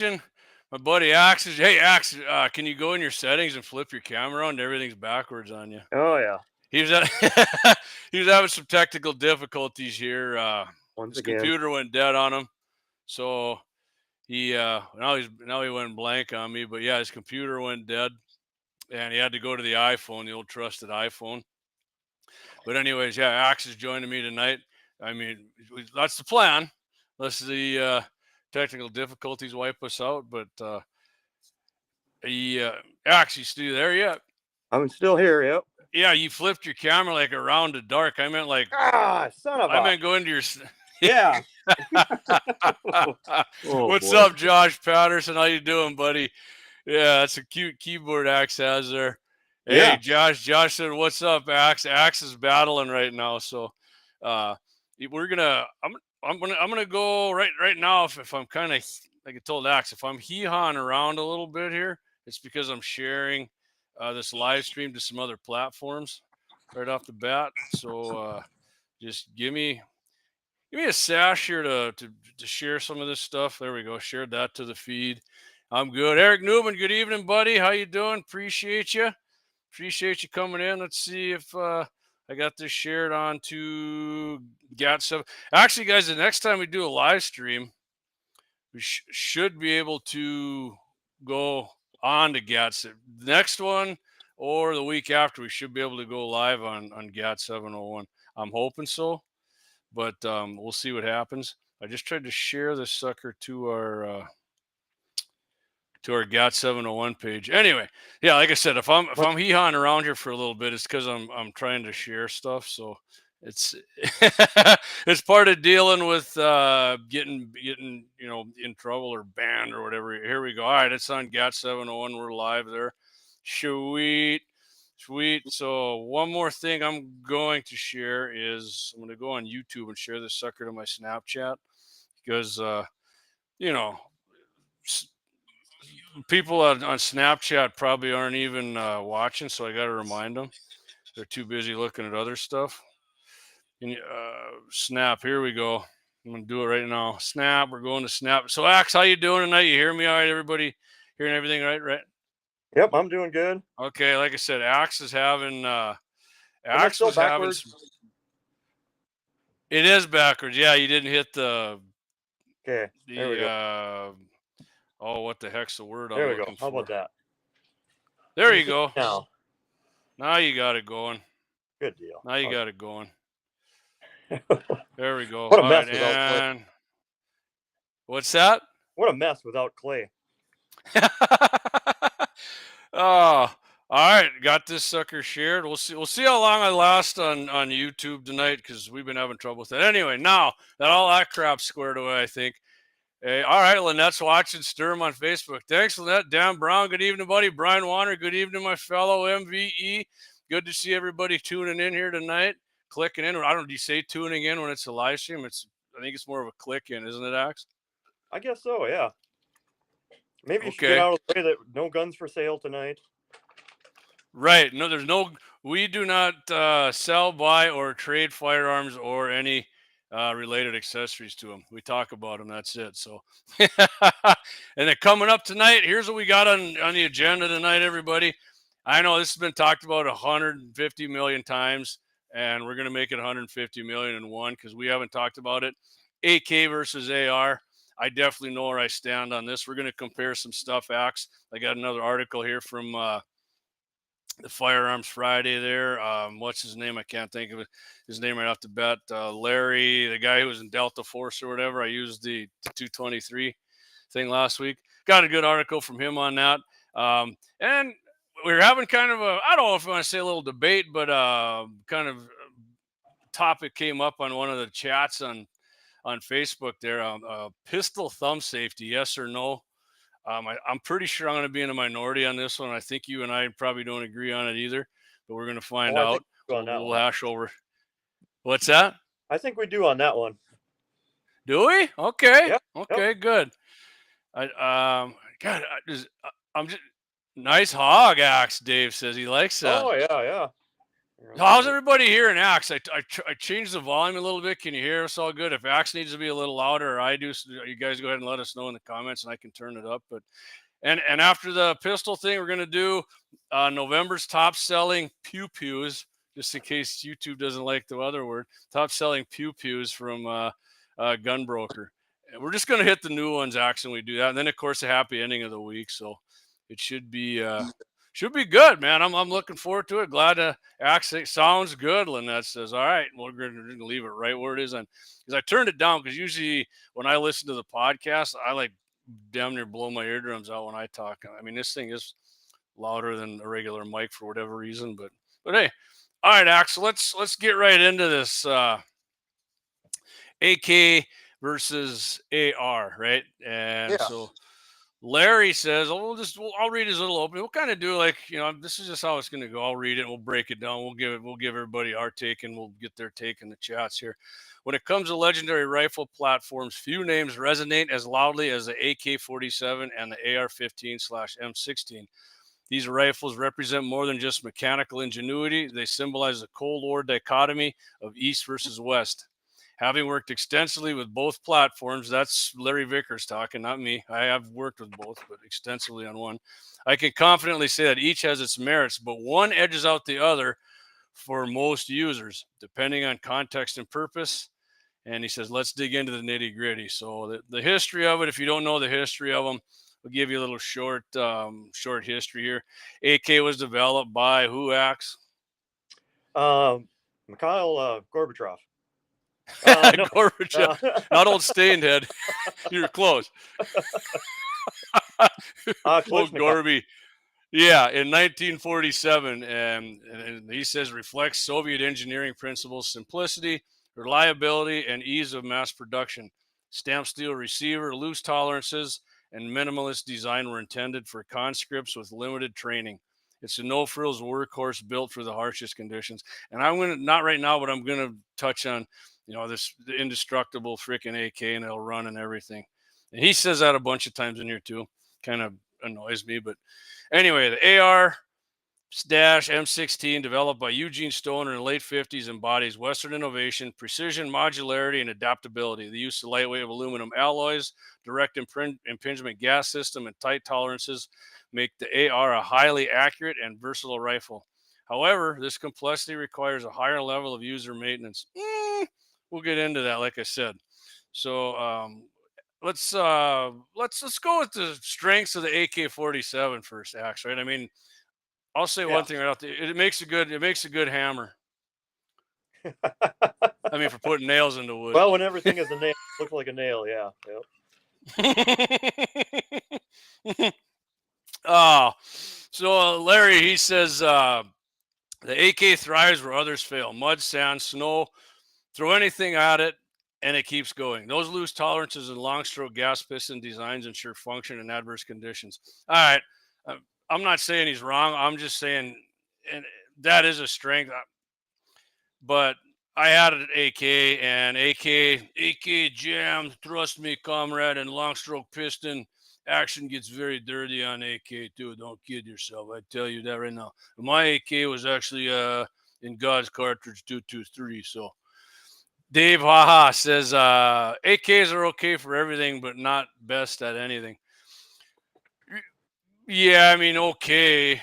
My buddy Axe is, hey Axe, can you go in your settings and flip your camera around? Everything's backwards on you. Oh yeah. He was at, he was having some technical difficulties here. Once His again. computer went dead on him, so he now he went blank on me. But yeah, his computer went dead, and he had to go to the iPhone, the old trusted iPhone. But anyways, yeah, Axe is joining me tonight. I mean, that's the plan. Unless the technical difficulties wipe us out, but he Axe, you still there yet? I'm still here. Yep. Yeah, you flipped your camera like around the dark. I meant like Son of I a. meant go into your. Yeah. Oh What's boy. up, Josh Patterson? How you doing, buddy? Yeah, that's a cute keyboard Axe has there. Hey, Yeah. Josh. Josh said, "What's up, Axe?" Axe is battling right now, so we're gonna. I'm gonna go right now. If I'm kind of like I told Axe, if I'm hee-hawing around a little bit here, it's because I'm sharing this live stream to some other platforms right off the bat. So just give me a sash here to share some of this stuff. There we go. Shared that to the feed. I'm good. Eric Newman, good evening, buddy. How you doing? Appreciate you. Appreciate you coming in. Let's see if I got this shared on to GAT7. Actually, guys, the next time we do a live stream, we should be able to go on to GAT7. Next one or the week after, we should be able to go live on GAT701. I'm hoping so, but we'll see what happens. I just tried to share this sucker to our GAT701 page. Anyway, yeah, like I said, if I'm hee-hawing around here for a little bit, it's because I'm trying to share stuff. So it's it's part of dealing with getting in trouble or banned or whatever. Here we go. All right, it's on GAT701. We're live there. Sweet. So one more thing I'm going to share is I'm going to go on YouTube and share this sucker to my Snapchat because people on Snapchat probably aren't even watching, so I got to remind them. They're too busy looking at other stuff. And, Snap, here we go. I'm gonna do it right now. Snap, we're going to Snap. So, Axe, how you doing tonight? You hear me all right? Everybody hearing everything right? Yep, I'm doing good. Okay, like I said, Axe is having. Axe was backwards. It is backwards. Yeah, you didn't hit the. Okay. There we go. Oh, what the heck's the word there I'm we go. looking How for? about that? There you go. Now you got it going. Good deal. Now you got it going. There we go. What a mess without clay. What's that? What a mess without clay. Oh, all right. Got this sucker shared. We'll see how long I last on YouTube tonight because we've been having trouble with it. Anyway, now that all that crap's squared away, I think. Hey, all right, Lynette's watching. Stir 'em on Facebook. Thanks, Lynette. Dan Brown, good evening, buddy. Brian Warner, good evening, my fellow MVE. Good to see everybody tuning in here tonight, clicking in. I don't know, do you say tuning in when it's a live stream? I think it's more of a click in, isn't it, Axe? I guess so, yeah. Maybe you should get out of the way that no guns for sale tonight. Right. No, we do not sell, buy, or trade firearms or any related accessories to them. We talk about them. That's it. So, and then coming up tonight, here's what we got on the agenda tonight, everybody. I know this has been talked about 150 million times, and we're going to make it 150 million and one because we haven't talked about it. AK versus AR. I definitely know where I stand on this. We're going to compare some stuff, Axe. I got another article here from the Firearms Friday there. What's his name? I can't think of his name right off the bat. Larry, the guy who was in Delta Force or whatever. I used the 223 thing last week. Got a good article from him on that. And we're having kind of I don't know if I want to say a little debate, but kind of topic came up on one of the chats on Facebook there. Pistol thumb safety, yes or no? I'm pretty sure I'm going to be in a minority on this one. I think you and I probably don't agree on it either, but we're going to find out. We'll hash over. What's that? I think we do on that one. Do we? Okay. Yep. Okay. Good. I'm just nice hog, Axe. Dave says he likes that. Oh yeah. How's everybody hearing Axe? I changed the volume a little bit. Can you hear us all good? If Axe needs to be a little louder or I do, you guys go ahead and let us know in the comments and I can turn it up. But and after the pistol thing, we're going to do November's top selling pew pews, just in case YouTube doesn't like the other word. Top selling pew pews from Gunbroker. We're just going to hit the new ones, Axe, and we do that. And then, of course, a happy ending of the week. So it should be good, man. I'm looking forward to it. Glad to Axe. Sounds good. Lynette says, all right, we're going to leave it right where it is. Because I turned it down because usually when I listen to the podcast, I like damn near blow my eardrums out when I talk. I mean, this thing is louder than a regular mic for whatever reason. But hey, all right, Axel, let's get right into this AK versus AR, right? And so Larry says, "Oh, I'll read his little opening. We'll kind of do like, this is just how it's going to go. I'll read it. We'll break it down. We'll give everybody our take, and we'll get their take in the chats here. When it comes to legendary rifle platforms, few names resonate as loudly as the AK-47 and the AR-15/M16. These rifles represent more than just mechanical ingenuity. They symbolize the Cold War dichotomy of East versus West. Having worked extensively with both platforms, that's Larry Vickers talking, not me. I have worked with both, but extensively on one. I can confidently say that each has its merits, but one edges out the other for most users, depending on context and purpose. And he says, let's dig into the nitty gritty. So the history of it, if you don't know the history of them, we'll give you a little short history here. AK was developed by who, Axe? Mikhail Gorbachev. No. Gorbachev, not old stained head. You're close. Old Gorby. Yeah, in 1947, and he says reflects Soviet engineering principles, simplicity, reliability, and ease of mass production. Stamped steel receiver, loose tolerances, and minimalist design were intended for conscripts with limited training. It's a no-frills workhorse built for the harshest conditions. And I'm going to, not right now, but I'm going to touch on, this indestructible freaking AK, and it'll run and everything. And he says that a bunch of times in here too. Kind of annoys me, but anyway, the AR-M16, developed by Eugene Stoner in the late 50s, embodies Western innovation, precision, modularity, and adaptability. The use of lightweight aluminum alloys, direct impingement gas system, and tight tolerances make the AR a highly accurate and versatile rifle. However, this complexity requires a higher level of user maintenance. We'll get into that, like I said. So let's go with the strengths of the AK-47 first, Axe. Right? I mean, I'll say one thing right out there. It makes a good hammer. I mean, for putting nails into wood. Well, when everything is a nail, it looks like a nail. Yeah. Yep. So Larry, he says the AK thrives where others fail. Mud, sand, snow, throw anything at it, and it keeps going. Those loose tolerances and long stroke gas piston designs ensure function in adverse conditions. All right. I'm not saying he's wrong. I'm just saying, and that is a strength. But I had an AK, and AK jam, thrust me, comrade, and long stroke piston. Action gets very dirty on AK too. Don't kid yourself. I tell you that right now. My AK was actually in God's cartridge 223. So Dave Haha says AKs are okay for everything, but not best at anything. Yeah, I mean, okay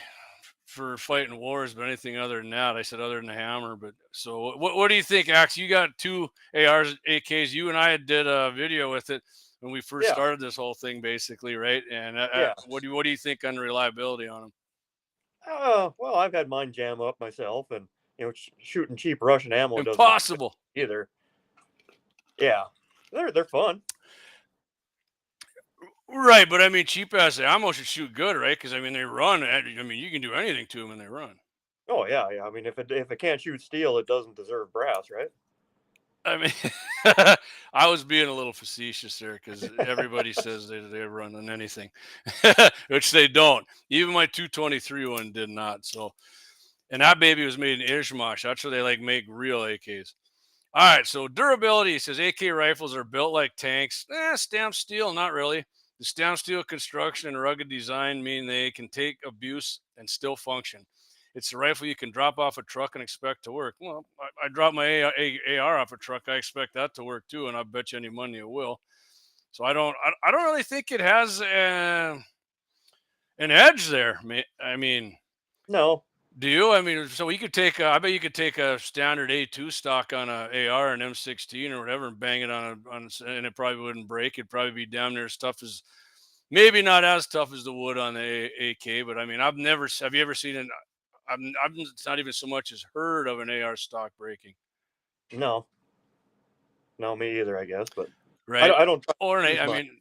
for fighting wars, but anything other than that, I said other than the hammer. But so what do you think, Axe? You got two ARs, AKs. You and I did a video with it when we first started this whole thing, basically, right? And what do you think on the reliability on them? Well, I've had mine jam up myself, and shooting cheap Russian ammo impossible either. Yeah, they're fun. Right, but I mean, cheap ass ammo should shoot good, right? Because I mean, they run. I mean, you can do anything to them and they run. Oh yeah. I mean, if it can't shoot steel, it doesn't deserve brass, right? I mean, I was being a little facetious there because everybody says they run on anything, which they don't. Even my 223 one did not. So, and that baby was made in Ishmash. That's where they make real AKs. All right, so durability. He says AK rifles are built like tanks. Stamped steel, not really. The stamped steel construction and rugged design mean they can take abuse and still function. it's a rifle you can drop off a truck and expect to work. Well, I drop my AR off a truck, I expect that to work too, and I bet you any money it will. So I don't really think it has an edge there. I mean, No. do you? I mean, so you could take. I bet you could take a standard A2 stock on a AR and M16 or whatever, and bang it and it probably wouldn't break. It'd probably be damn near as tough as, maybe not as tough as the wood on the AK. But I mean, I've never. Have you ever seen an? I've not even so much as heard of an AR stock breaking. No. No, me either, I guess. But Right. I don't try Or to use I my, mean,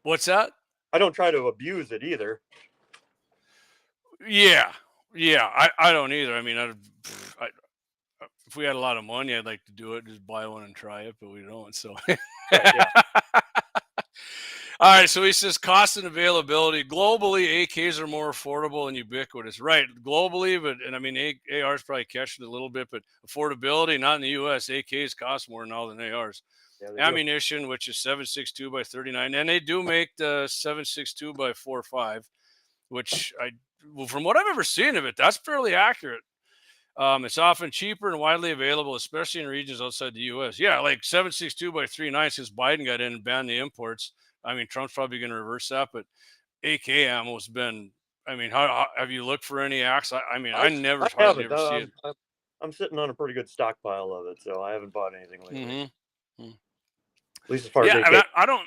what's that? I don't try to abuse it either. Yeah. Yeah. I don't either. I mean, I if we had a lot of money, I'd like to do it, just buy one and try it, but we don't. So, Right, yeah. All right. So he says cost and availability globally, AKs are more affordable and ubiquitous, right? Globally, and I mean, ARs probably catching it a little bit, but affordability, not in the U.S. AKs cost more now than ARs. Yeah, they do. Ammunition, which is 7.62 by 39, and they do make the 7.62 by 4.5, which well, from what I've ever seen of it, that's fairly accurate. It's often cheaper and widely available, especially in regions outside the U.S. Yeah, like 7.62 by 39 since Biden got in and banned the imports. I mean, Trump's probably going to reverse that, but AK ammo's been. I mean, how have you looked for any axe? I mean, I never I hardly haven't. ever see it. I'm sitting on a pretty good stockpile of it, so I haven't bought anything lately. Mm-hmm. At least as far as Yeah, AK. I don't.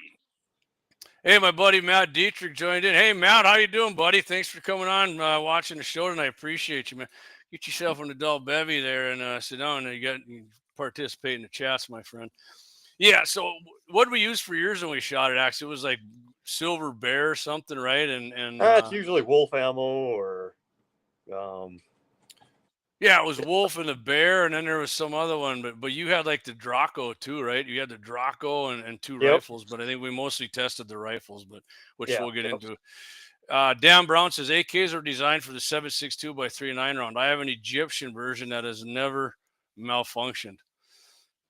Hey, my buddy Matt Dietrich joined in. Hey, Matt, how you doing, buddy? Thanks for coming on, watching the show tonight. I appreciate you, man. Get yourself an adult bevy there and sit down and you participate in the chats, my friend. Yeah. So what did we use for years when we shot it? Actually, it was like Silver Bear or something, right? And It's usually wolf ammo or. Yeah, it was Wolf and the Bear, and then there was some other one, but you had like the Draco too, right? You had the Draco and two Yep. rifles, but I think we mostly tested the rifles, but which Yeah, we'll get yep. into. Dan Brown says AKs are designed for the 7.62 by 39 round. I have an Egyptian version that has never malfunctioned.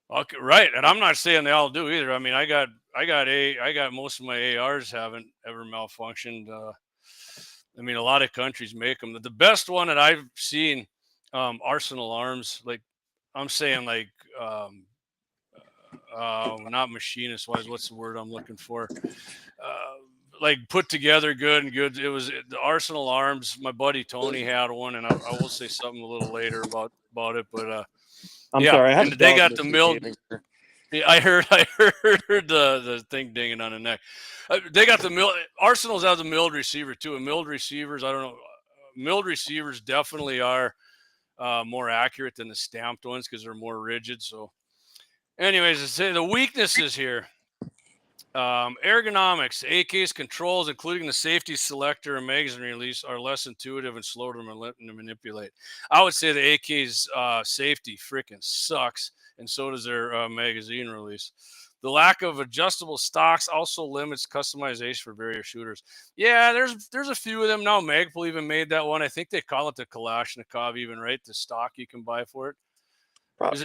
Okay, right, and I'm not saying they all do either. I mean, I got most of my ARs haven't ever malfunctioned. I mean, a lot of countries make them. The best one that I've seen, Arsenal Arms. Like, I'm saying, like, not machinist wise. What's the word I'm looking for? Like put together good and good. It was the Arsenal Arms. My buddy Tony had one, and I will say something a little later about it. But I'm yeah, sorry, I have and they got the milled. milled. Yeah, I heard the thing dinging on the neck. They got the milled. Arsenals have the milled receiver too. And milled receivers, I don't know. Milled receivers definitely are more accurate than the stamped ones because they're more rigid. So, anyways, I say the weaknesses here. Ergonomics, AK's controls, including the safety selector and magazine release, are less intuitive and slow to manipulate. I would say the AK's safety freaking sucks, and so does their magazine release. The lack of adjustable stocks also limits customization for various shooters. Yeah, there's a few of them now. Magpul even made that one. I think they call it the Kalashnikov, even, right? The stock you can buy for it. Is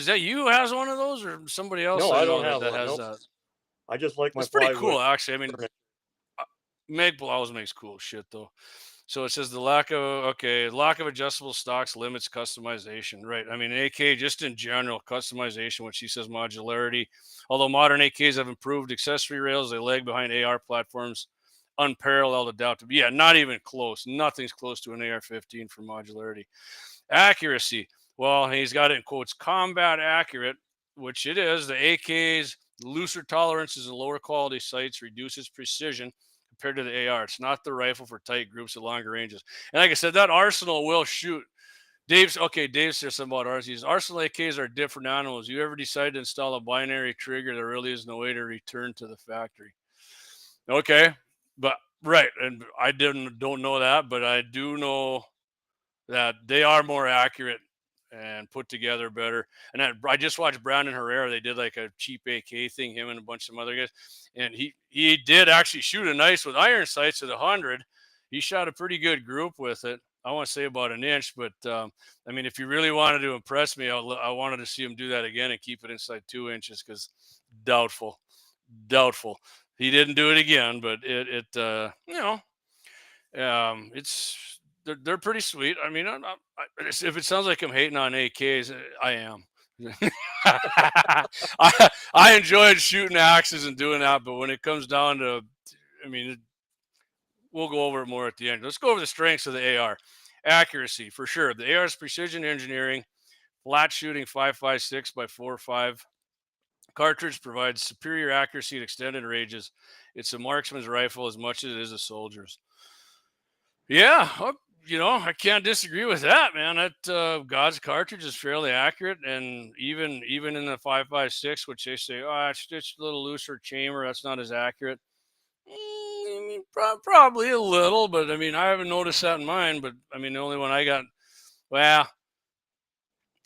that you who has one of those, or somebody else? No, I don't that, have that one. has Nope. that. I just like my It's pretty plywood. cool, actually. I mean, Magpul always makes cool shit, though. So it says the lack of adjustable stocks limits customization, right? I mean, AK just in general customization. When she says modularity, although modern AKs have improved accessory rails, they lag behind AR platforms, unparalleled adaptability. Yeah, not even close. Nothing's close to an AR-15 for modularity. Accuracy. Well, he's got it in quotes, combat accurate, which it is. The AK's looser tolerances and lower quality sights reduces precision compared to the AR. It's not the rifle for tight groups at longer ranges. And like I said, that Arsenal will shoot. Dave says something about RCs. Arsenal AKs are different animals. You ever decide to install a binary trigger, there really is no way to return to the factory. Okay, but right, and I don't know that, but I do know that they are more accurate and put together better. And I just watched Brandon Herrera. They did like a cheap AK thing, him and a bunch of other guys. And he did actually shoot a nice with iron sights at 100. He shot a pretty good group with it. I want to say about an inch, but I mean, if you really wanted to impress me, I wanted to see him do that again and keep it inside 2 inches because doubtful. He didn't do it again, but it's they're pretty sweet. I mean, if it sounds like I'm hating on AKs, I am. I enjoyed shooting axes and doing that, but when it comes down to, I mean, we'll go over it more at the end. Let's go over the strengths of the AR. Accuracy, for sure. The AR's precision engineering, flat shooting 5.56 by 4.5. Cartridge provides superior accuracy at extended ranges. It's a marksman's rifle as much as it is a soldier's. Yeah, I can't disagree with that, man. That God's cartridge is fairly accurate, and even in the 5.56, which they say, oh, it's a little looser chamber, that's not as accurate. I mean, probably a little, but I mean, I haven't noticed that in mine. But I mean, the only one I got, well,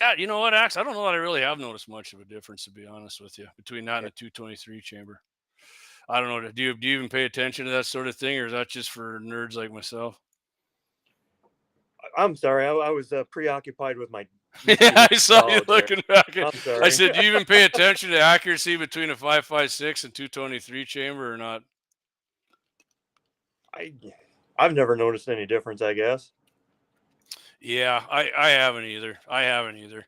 yeah, you know what, Axe? I don't know that I really have noticed much of a difference, to be honest with you, between that and a 223 chamber. I don't know. Do you even pay attention to that sort of thing, or is that just for nerds like myself? I'm sorry, I was preoccupied with my Yeah, YouTube I saw you there. looking back. I'm I sorry. said, do you even pay attention to accuracy between a 5.56 and 223 chamber or not? I I've never noticed any difference, I guess. Yeah, I haven't either. I haven't either.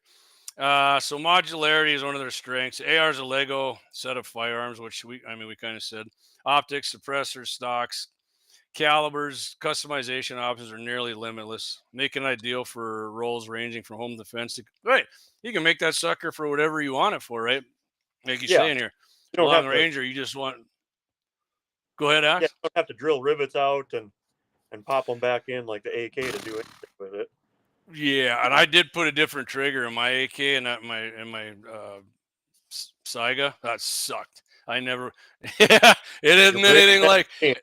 So modularity is one of their strengths. AR is a Lego set of firearms, which we kind of said. Optics, suppressors, stocks, calibers, customization options are nearly limitless, making it ideal for roles ranging from home defense to right. You can make that sucker for whatever you want it for, right? Like you Yeah, say in here, you don't long have to. range, or you just want. Go ahead, Yeah, Ax. you don't have to drill rivets out and pop them back in like the AK to do anything with it. Yeah, and I did put a different trigger in my AK and that my Saiga. That sucked. I never. Yeah, it You're isn't breaking anything that like. chain.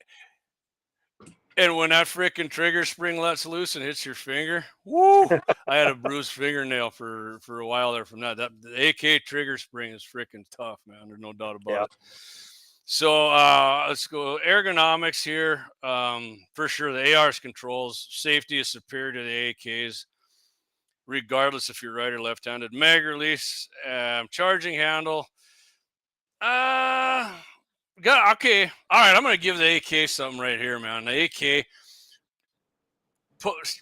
And when that freaking trigger spring lets loose and hits your finger, woo! I had a bruised fingernail for a while there from that. That the AK trigger spring is freaking tough, man. There's no doubt about Yeah, it. So let's go ergonomics here. For sure, the AR's controls safety is superior to the AKs, regardless if you're right or left-handed. Mag release, charging handle. Uh, okay. All right, I'm gonna give the AK something right here, man. The AK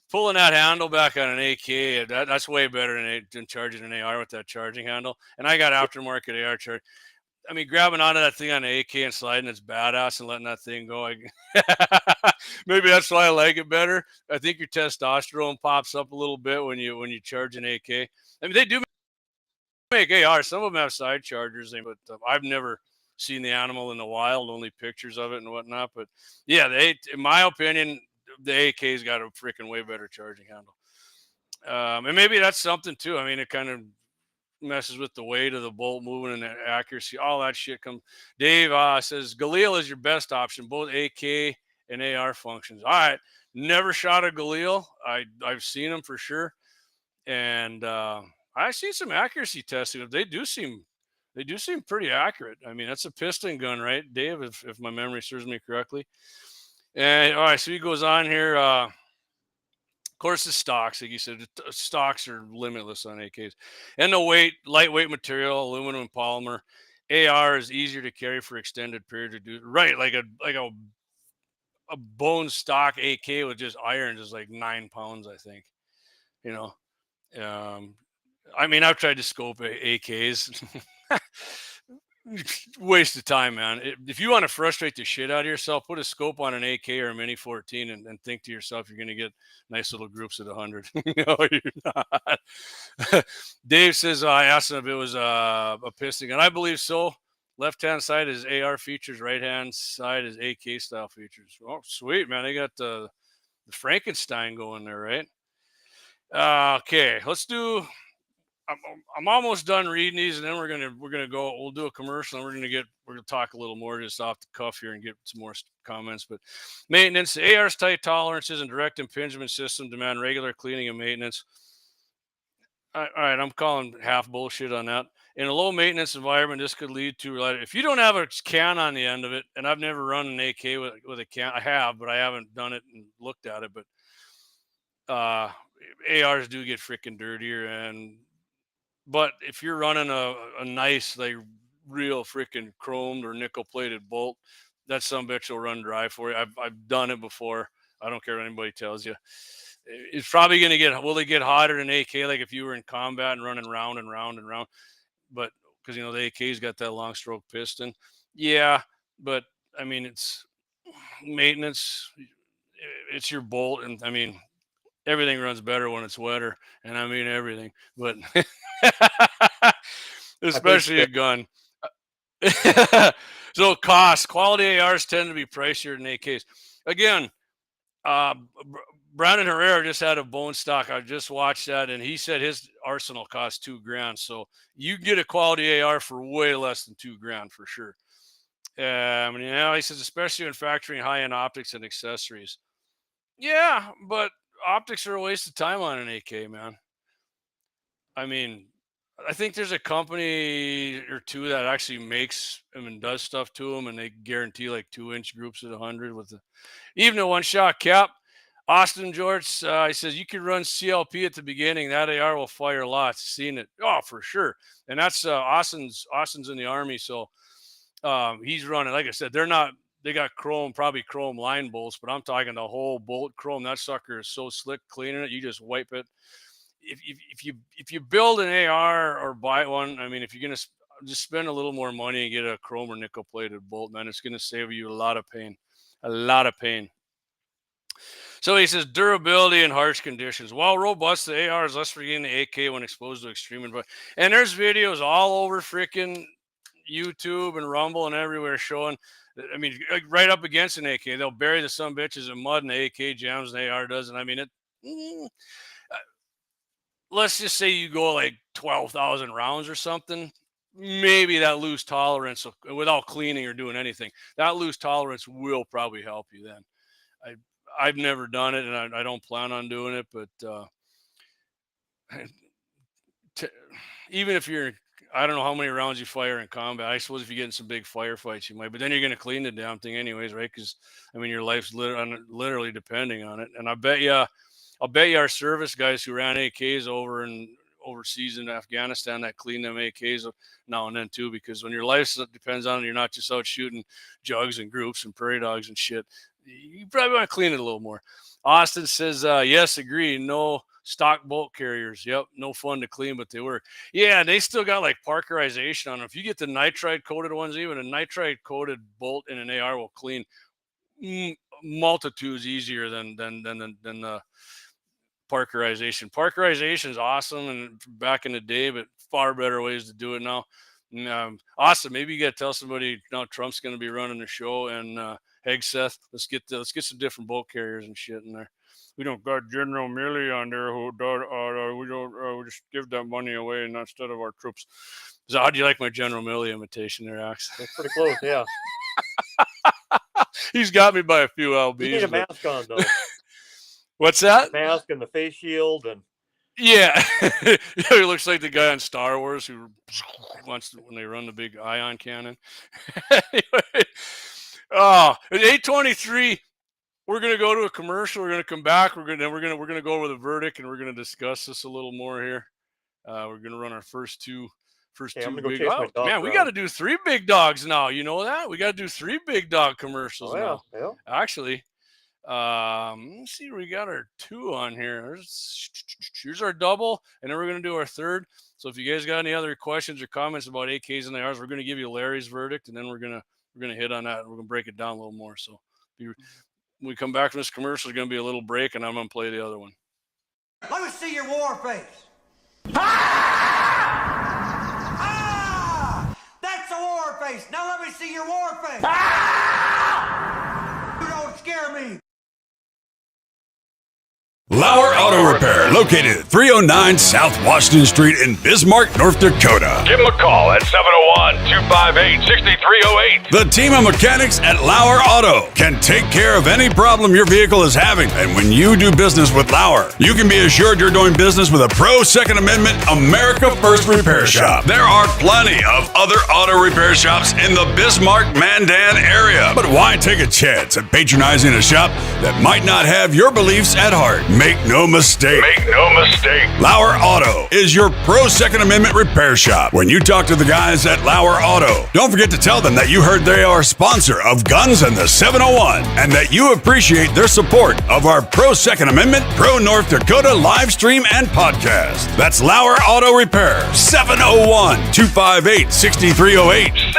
pulling that handle back on an AK, that's way better than charging an AR with that charging handle. And I got aftermarket AR charge. I mean, grabbing onto that thing on an AK and sliding, it's badass, and letting that thing go. Maybe that's why I like it better. I think your testosterone pops up a little bit when you charge an AK. I mean, they do make AR. Some of them have side chargers, but I've never seen the animal in the wild, only pictures of it and whatnot. But yeah, in my opinion, the AK's got a freaking way better charging handle. And maybe that's something too. I mean, it kind of messes with the weight of the bolt moving and the accuracy. All that shit comes. Dave says Galil is your best option, both AK and AR functions. All right, never shot a Galil. I've seen them for sure, and I see some accuracy testing. They do seem pretty accurate. I mean, that's a piston gun, right, Dave? If my memory serves me correctly. And all right, so he goes on here. Of course, the stocks, like you said, the stocks are limitless on AKs, and the weight, lightweight material, aluminum and polymer. AR is easier to carry for extended period to do right, like a bone stock AK with just irons is like 9 pounds, I think. You know, I mean, I've tried to scope AKs. Waste of time, man. If you want to frustrate the shit out of yourself, put a scope on an AK or a Mini 14 and think to yourself, you're going to get nice little groups at 100. No, you're not. Dave says, I asked him if it was a piston gun. I believe so. Left-hand side is AR features. Right-hand side is AK style features. Oh, sweet, man. They got the Frankenstein going there, right? Okay, let's do I'm almost done reading these, and then we're gonna go. We'll do a commercial, and we're gonna talk a little more just off the cuff here and get some more comments. But maintenance, AR's tight tolerances and direct impingement system demand regular cleaning and maintenance. All right, I'm calling half bullshit on that. In a low maintenance environment, this could lead to if you don't have a can on the end of it, and I've never run an AK with a can. I have, but I haven't done it and looked at it. But ARs do get freaking dirtier, but if you're running a nice, like real freaking chromed or nickel plated bolt, that some bitch will run dry for you. I've done it before. I don't care what anybody tells you. it's probably going to will it get hotter than AK? Like if you were in combat and running round and round and round, but because, you know, the AK's got that long stroke piston. Yeah. But I mean, it's maintenance. It's your bolt. And I mean, everything runs better when it's wetter. And I mean, everything, but especially a gun. So quality ARs tend to be pricier than AKs. Again, Brandon Herrera just had a bone stock. I just watched that, and he said his arsenal cost $2,000. So you get a quality AR for way less than $2,000 for sure. You know, he says, especially when factoring high-end optics and accessories. Yeah, but optics are a waste of time on an AK, man. I mean, I think there's a company or two that actually makes them and does stuff to them, and they guarantee like 2-inch groups at 100 with even a one-shot cap. Austin George, he says you can run CLP at the beginning. That AR will fire lots. Seen it? Oh, for sure. And that's Austin's in the Army, so he's running. Like I said, they got probably chrome line bolts, but I'm talking the whole bolt chrome. That sucker is so slick cleaning it. You just wipe it. If you build an AR or buy one, I mean, if you're gonna just spend a little more money and get a chrome or nickel plated bolt, man, it's gonna save you a lot of pain. So he says durability in harsh conditions. While robust, the AR is less forgiving than the AK when exposed to extreme environment. And there's videos all over freaking YouTube and Rumble and everywhere showing. I mean, right up against an AK, they'll bury the some bitches in mud, and the AK jams, and the AR doesn't. I mean, let's just say you go like 12,000 rounds or something. Maybe that loose tolerance, without cleaning or doing anything, that loose tolerance will probably help you then. I've never done it, and I don't plan on doing it, but even if you're, I don't know how many rounds you fire in combat. I suppose if you get in some big firefights, you might, but then you're going to clean the damn thing anyways, right? Because, I mean, your life's literally depending on it. And I'll bet you our service guys who ran AKs overseas in Afghanistan that clean them AKs now and then too, because when your life depends on it, you're not just out shooting jugs and groups and prairie dogs and shit. You probably want to clean it a little more. Austin says, yes, agree. No stock bolt carriers. Yep. No fun to clean, but they work. Yeah. They still got like Parkerization on them. If you get the nitride coated ones, even a nitride coated bolt in an AR will clean multitudes easier than the Parkerization. Parkerization is awesome and back in the day, but far better ways to do it now. Awesome. Maybe you got to tell somebody now Trump's going to be running the show, and Hegseth, let's get some different bolt carriers and shit in there. We don't got General Milley on there who we don't we just give that money away and instead of our troops. So how do you like my General Milley imitation there, Axe? That's pretty close, yeah. He's got me by a few lbs. You need a mask on though. What's that? Mask and the face shield and. Yeah, he looks like the guy on Star Wars who wants when they run the big ion cannon. Anyway, at 8:23, we're gonna go to a commercial. We're gonna come back. We're gonna go over the verdict, and we're gonna discuss this a little more here. We're gonna run our first two big. Oh, man, we got to do 3 big dogs now. You know that we got to do 3 big dog commercials now. Yeah. Actually. Let's see, we got our 2 on here. Here's our double, and then we're going to do our 3rd. So if you guys got any other questions or comments about AKs and ARs, we're going to give you Larry's verdict, and then we're going to hit on that, and we're going to break it down a little more. So when we come back from this commercial, there's going to be a little break, and I'm going to play the other one. Let me see your war face. Ah! That's a war face. Now let me see your war face. Ah! You don't scare me. Lauer Auto Repair, located at 309 South Washington Street in Bismarck, North Dakota. Give them a call at 701-258-6308. The team of mechanics at Lauer Auto can take care of any problem your vehicle is having. And when you do business with Lauer, you can be assured you're doing business with a pro Second Amendment America First repair shop. There are plenty of other auto repair shops in the Bismarck-Mandan area. But why take a chance at patronizing a shop that might not have your beliefs at heart? Make no mistake Hey, make no mistake, Lauer Auto is your pro Second Amendment repair shop. When you talk to the guys at Lauer Auto, don't forget to tell them that you heard they are a sponsor of Guns and the 701 and that you appreciate their support of our pro Second Amendment, pro North Dakota live stream and podcast. That's Lauer Auto Repair, 701-258-6308.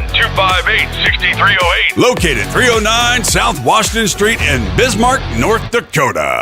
701-258-6308. Located 309 South Washington Street in Bismarck, North Dakota.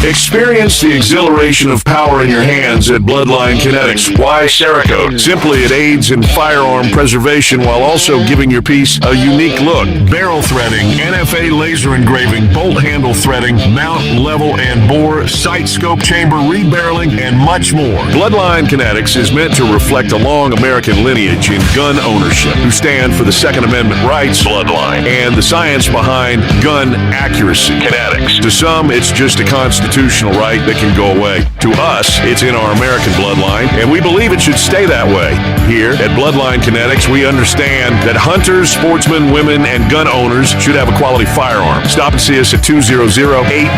Experience the exhilaration of power in your hands at Bloodline Kinetics. Why Cerakote? Simply, it aids in firearm preservation while also giving your piece a unique look. Barrel threading, NFA laser engraving, bolt handle threading, mount, level, and bore, sight scope chamber, rebarreling, and much more. Bloodline Kinetics is meant to reflect a long American lineage in gun ownership, who stand for the Second Amendment rights, Bloodline, and the science behind gun accuracy. Kinetics. To some, it's just a constitutional right that can go away. To us, it's in our American bloodline, and we believe it should stay that way. Here at Bloodline Kinetics, we understand that hunters, sportsmen, women, and gun owners should have a quality firearm. Stop and see us at 2008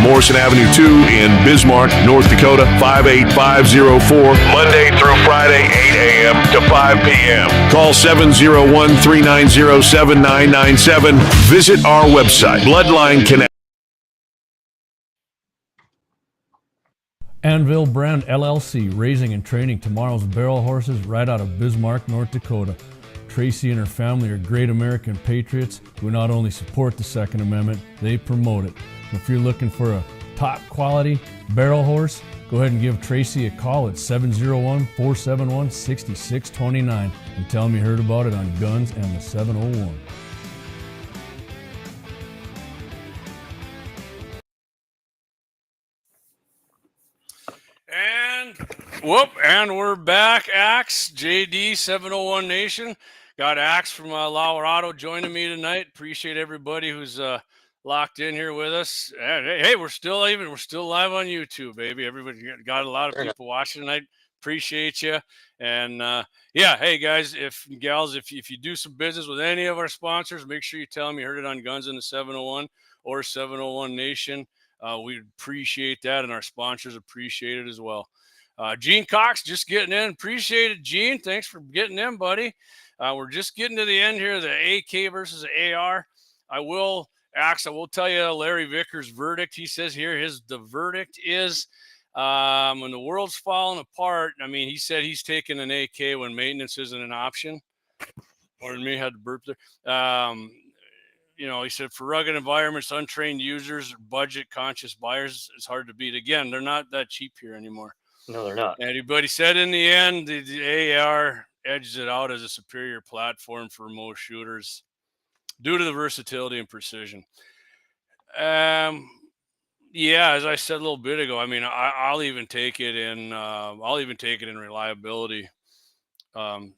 Morrison Avenue 2 in Bismarck, North Dakota, 58504, Monday through Friday, 8 a.m. to 5 p.m. Call 701-390-7997. Visit our website, Bloodline Kinetics. Anvil Brand LLC, raising and training tomorrow's barrel horses right out of Bismarck, North Dakota. Tracy and her family are great American patriots who not only support the Second Amendment, they promote it. If you're looking for a top quality barrel horse, go ahead and give Tracy a call at 701-471-6629 and tell them you heard about it on Guns and the 701. And we're back. Axe, JD, 701 Nation. Got Axe from Lauer Auto joining me tonight. Appreciate everybody who's locked in here with us. And hey, we're still live on YouTube, baby. Everybody got a lot of people watching tonight. Appreciate you. And yeah, hey guys, if you do some business with any of our sponsors, make sure you tell them you heard it on Guns in the 701 or 701 Nation. We appreciate that, and our sponsors appreciate it as well. Gene Cox just getting in. Appreciate it, Gene. Thanks for getting in, buddy. We're just getting to the end here, the AK versus the AR. I will tell you Larry Vickers' verdict. He says here the verdict is when the world's falling apart. I mean, he said he's taking an AK when maintenance isn't an option. Pardon me, had to burp there. He said for rugged environments, untrained users, budget-conscious buyers, it's hard to beat. Again, they're not that cheap here anymore. No, they're not. And but he said in the end, the AR edges it out as a superior platform for most shooters due to the versatility and precision. Yeah, as I said a little bit ago, I mean, I'll even take it in reliability. And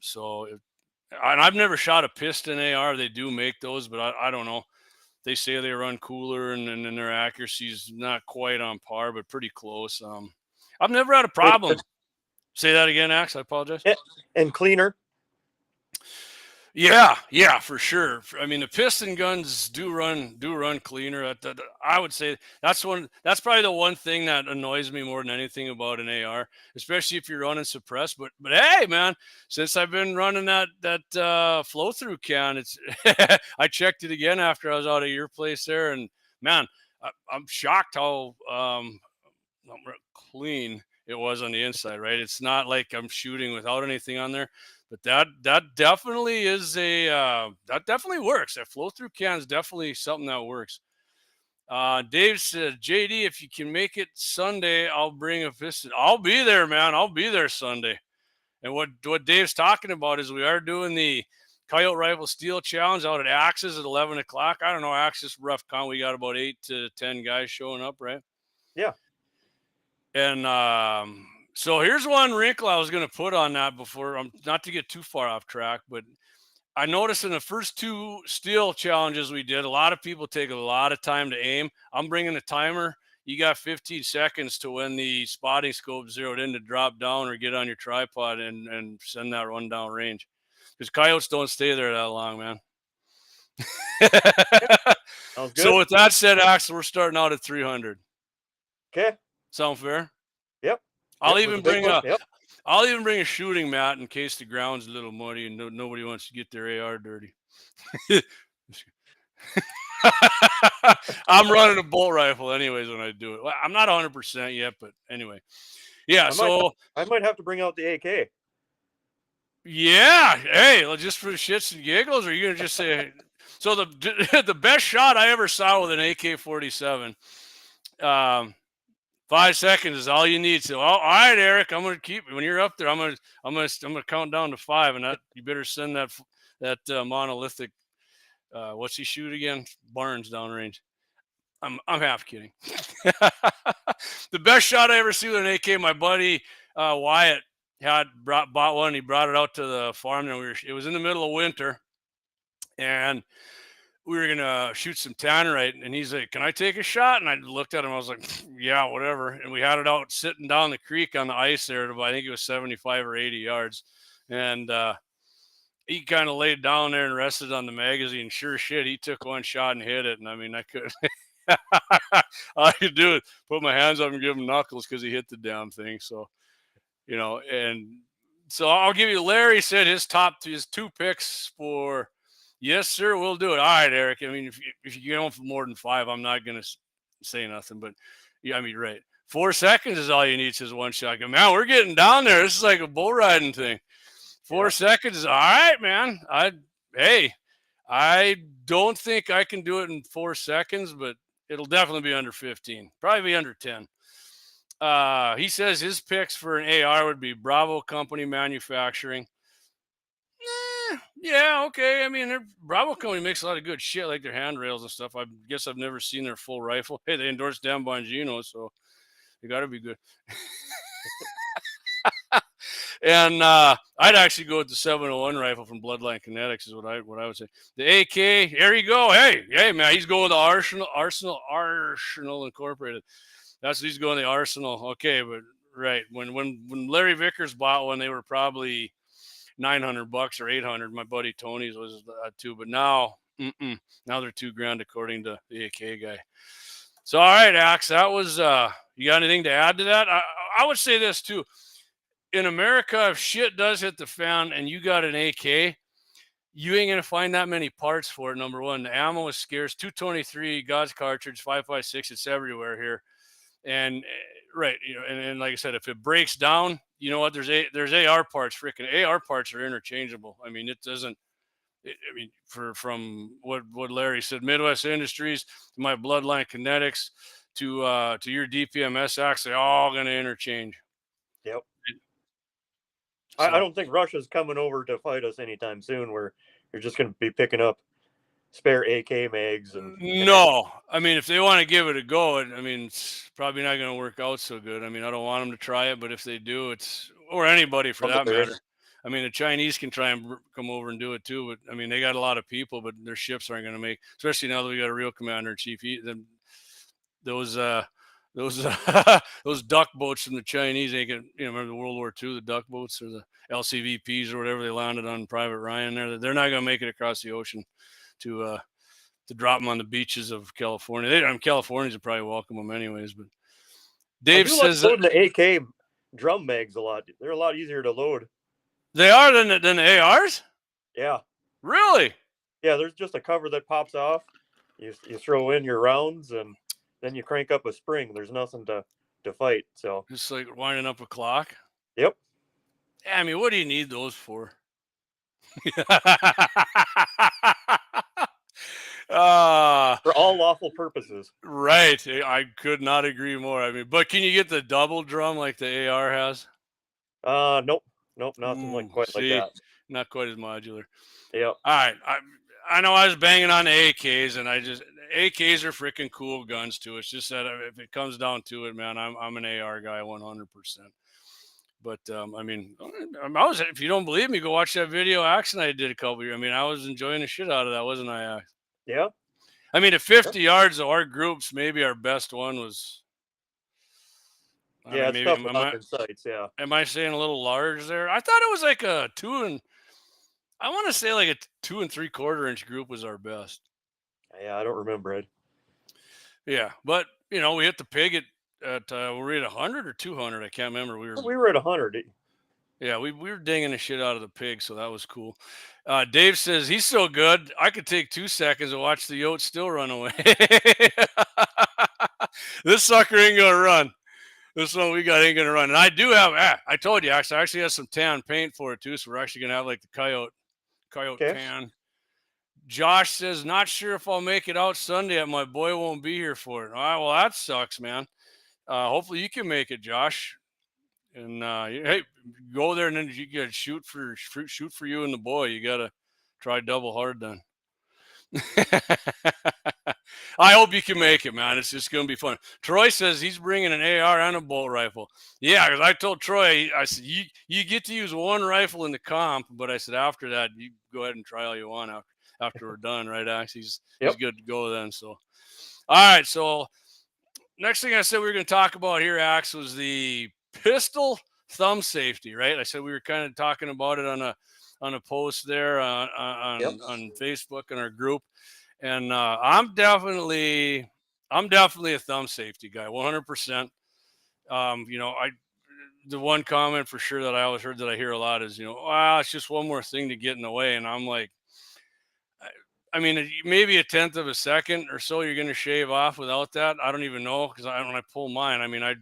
I've never shot a piston AR. They do make those, but I don't know. They say they run cooler, and their accuracy is not quite on par, but pretty close. I've never had a problem. Say that again, Axe. I apologize. And cleaner. Yeah, for sure. I mean, the piston guns do run cleaner. I would say that's probably the one thing that annoys me more than anything about an AR, especially if you're running suppressed. But hey, man, since I've been running that flow through can, it's I checked it again after I was out of your place there, and man, I'm shocked how clean it was on the inside. Right, it's not like I'm shooting without anything on there. But that definitely is that definitely works. That flow through can is definitely something that works. Dave said, JD, if you can make it Sunday, I'll bring a piston. I'll be there, man. I'll be there Sunday. And what Dave's talking about is we are doing the Coyote Rifle Steel Challenge out at Axe's at 11 o'clock. I don't know, Axe's rough count. We got about 8 to 10 guys showing up, right? Yeah. And so here's one wrinkle I was going to put on that before, not to get too far off track, but I noticed in the first 2 steel challenges we did, a lot of people take a lot of time to aim. I'm bringing a timer. You got 15 seconds to when the spotting scope zeroed in to drop down or get on your tripod and send that run down range. Because coyotes don't stay there that long, man. Sounds good. So with that said, Axel, we're starting out at 300. Okay. Sound fair? Yep. I'll Yep, with even the big bring one. a Yep. I'll even bring a shooting mat in case the ground's a little muddy and nobody wants to get their AR dirty. I'm running a bolt rifle anyways when I do it. Well, I'm not 100% yet, but anyway. Yeah, I might have to bring out the AK. yeah, hey, well, just for the shits and giggles, or are you gonna just say? So the best shot I ever saw with an AK-47, 5 seconds is all you need. So, all right, Eric, I'm gonna keep when you're up there. I'm gonna count down to 5, and that you better send that monolithic. What's he shoot again? Barnes downrange. I'm half kidding. The best shot I ever see with an AK, my buddy Wyatt bought one. He brought it out to the farm, and it was in the middle of winter, and we were gonna shoot some tannerite. And he's like, "Can I take a shot?" And I looked at him. I was like, "Yeah, whatever." And we had it out sitting down the creek on the ice there. I think it was 75 or 80 yards, and he kind of laid down there and rested on the magazine. Sure shit, he took one shot and hit it. And I mean, I could. All I could do is put my hands up and give him knuckles because he hit the damn thing. So, and so I'll give you. Larry said his 2 picks for. Yes, sir, we'll do it. All right, Eric. I mean, if you get on for more than 5, I'm not gonna say nothing. But yeah, I mean, right. 4 seconds is all you need. Says one shot. Man, we're getting down there. This is like a bull riding thing. 4 seconds is all right, man. I don't think I can do it in 4 seconds, but it'll definitely be under 15, probably be under 10. He says his picks for an AR would be Bravo Company Manufacturing. Yeah, okay. I mean, Bravo Company makes a lot of good shit, like their handrails and stuff. I guess I've never seen their full rifle. Hey, they endorsed Dan Bongino, so they got to be good. And I'd actually go with the 701 rifle from Bloodline Kinetics is what I would say. The AK, there you go. Hey, man, he's going to Arsenal Incorporated. That's what he's going to the Arsenal. Okay, but right when Larry Vickers bought one, they were probably $900 or $800. My buddy Tony's was too, but now they're $2,000 according to the AK guy. So all right, Axe, that was you got anything to add to that? I would say this too. In America, if shit does hit the fan and you got an AK, you ain't gonna find that many parts for it. Number one, the ammo is scarce. 223 God's cartridge, 5.56. It's everywhere here, and right, and like I said, if it breaks down, you know what? There's AR parts. Freaking AR parts are interchangeable. I mean, it doesn't. I mean, from what Larry said, Midwest Industries to my Bloodline Kinetics to your DPMS Axe, they all gonna interchange. Yep. So, I don't think Russia's coming over to fight us anytime soon. Where you're just going to be picking up spare AK mags and. No, I mean, if they want to give it a go, I mean, it's probably not going to work out so good. I mean, I don't want them to try it, but if they do, or anybody for that matter. I mean, the Chinese can try and come over and do it too, but I mean, they got a lot of people, but their ships aren't going to make, especially now that we got a real commander in chief. Those duck boats from the Chinese, they can, remember the World War II, the duck boats or the LCVPs or whatever they landed on Private Ryan there. They're not going to make it across the ocean to drop them on the beaches of California. Californians would probably welcome them anyways. But Dave says loading the AK drum mags a lot. They're a lot easier to load. They are than the ARs. Yeah. Really? Yeah. There's just a cover that pops off. You throw in your rounds and then you crank up a spring. There's nothing to fight. So just like winding up a clock. Yep. I mean, what do you need those for? For all lawful purposes. Right. I could not agree more. I mean, but can you get the double drum like the AR has? Nope, nothing like that. Not quite as modular. Yeah. All right. I know I was banging on the AKs, and AKs are freaking cool guns too. It's just that if it comes down to it, man, I'm an AR guy 100%. But I mean, if you don't believe me, go watch that video Axe I did a couple years. I mean, I was enjoying the shit out of that, wasn't I? Yeah. I mean, at 50 yards of our groups, maybe our best one was. Yeah, maybe sights, yeah. Am I saying a little large there? I thought it was like a 2 I want to say like a 2 3/4 inch group was our best. Yeah, I don't remember it. Yeah, but we hit the pig at were we at 100 or 200? I can't remember. We were at 100. Yeah, we were dinging the shit out of the pig, so that was cool. Dave says he's so good, I could take 2 seconds and watch the yote still run away. This sucker ain't gonna run. This one we got ain't gonna run. And I do have. I told you, actually, I actually have some tan paint for it too. So we're actually gonna have like the coyote Okay. tan. Josh says, not sure if I'll make it out Sunday. My boy won't be here for it. All right, well, that sucks, man. Hopefully you can make it, Josh. And hey, go there and then you gotta shoot for you and the boy. You gotta try double hard then. I hope you can make it, man. It's just gonna be fun. Troy says he's bringing an AR and a bolt rifle. Yeah, because I told Troy, I said you get to use one rifle in the comp, but I said after that you go ahead and try all you want after we're done, right? Axe, he's good to go then. So, all right. So next thing I said we were going to talk about here, Axe, was the pistol thumb safety, right? I said we were kind of talking about it on a post there on Facebook in our group, and I'm definitely a thumb safety guy, 100%. The one comment for sure that I always heard that I hear a lot is, it's just one more thing to get in the way, and I'm like, I mean, maybe a tenth of a second or so you're going to shave off without that. I don't even know, because when I pull mine, I mean, I'm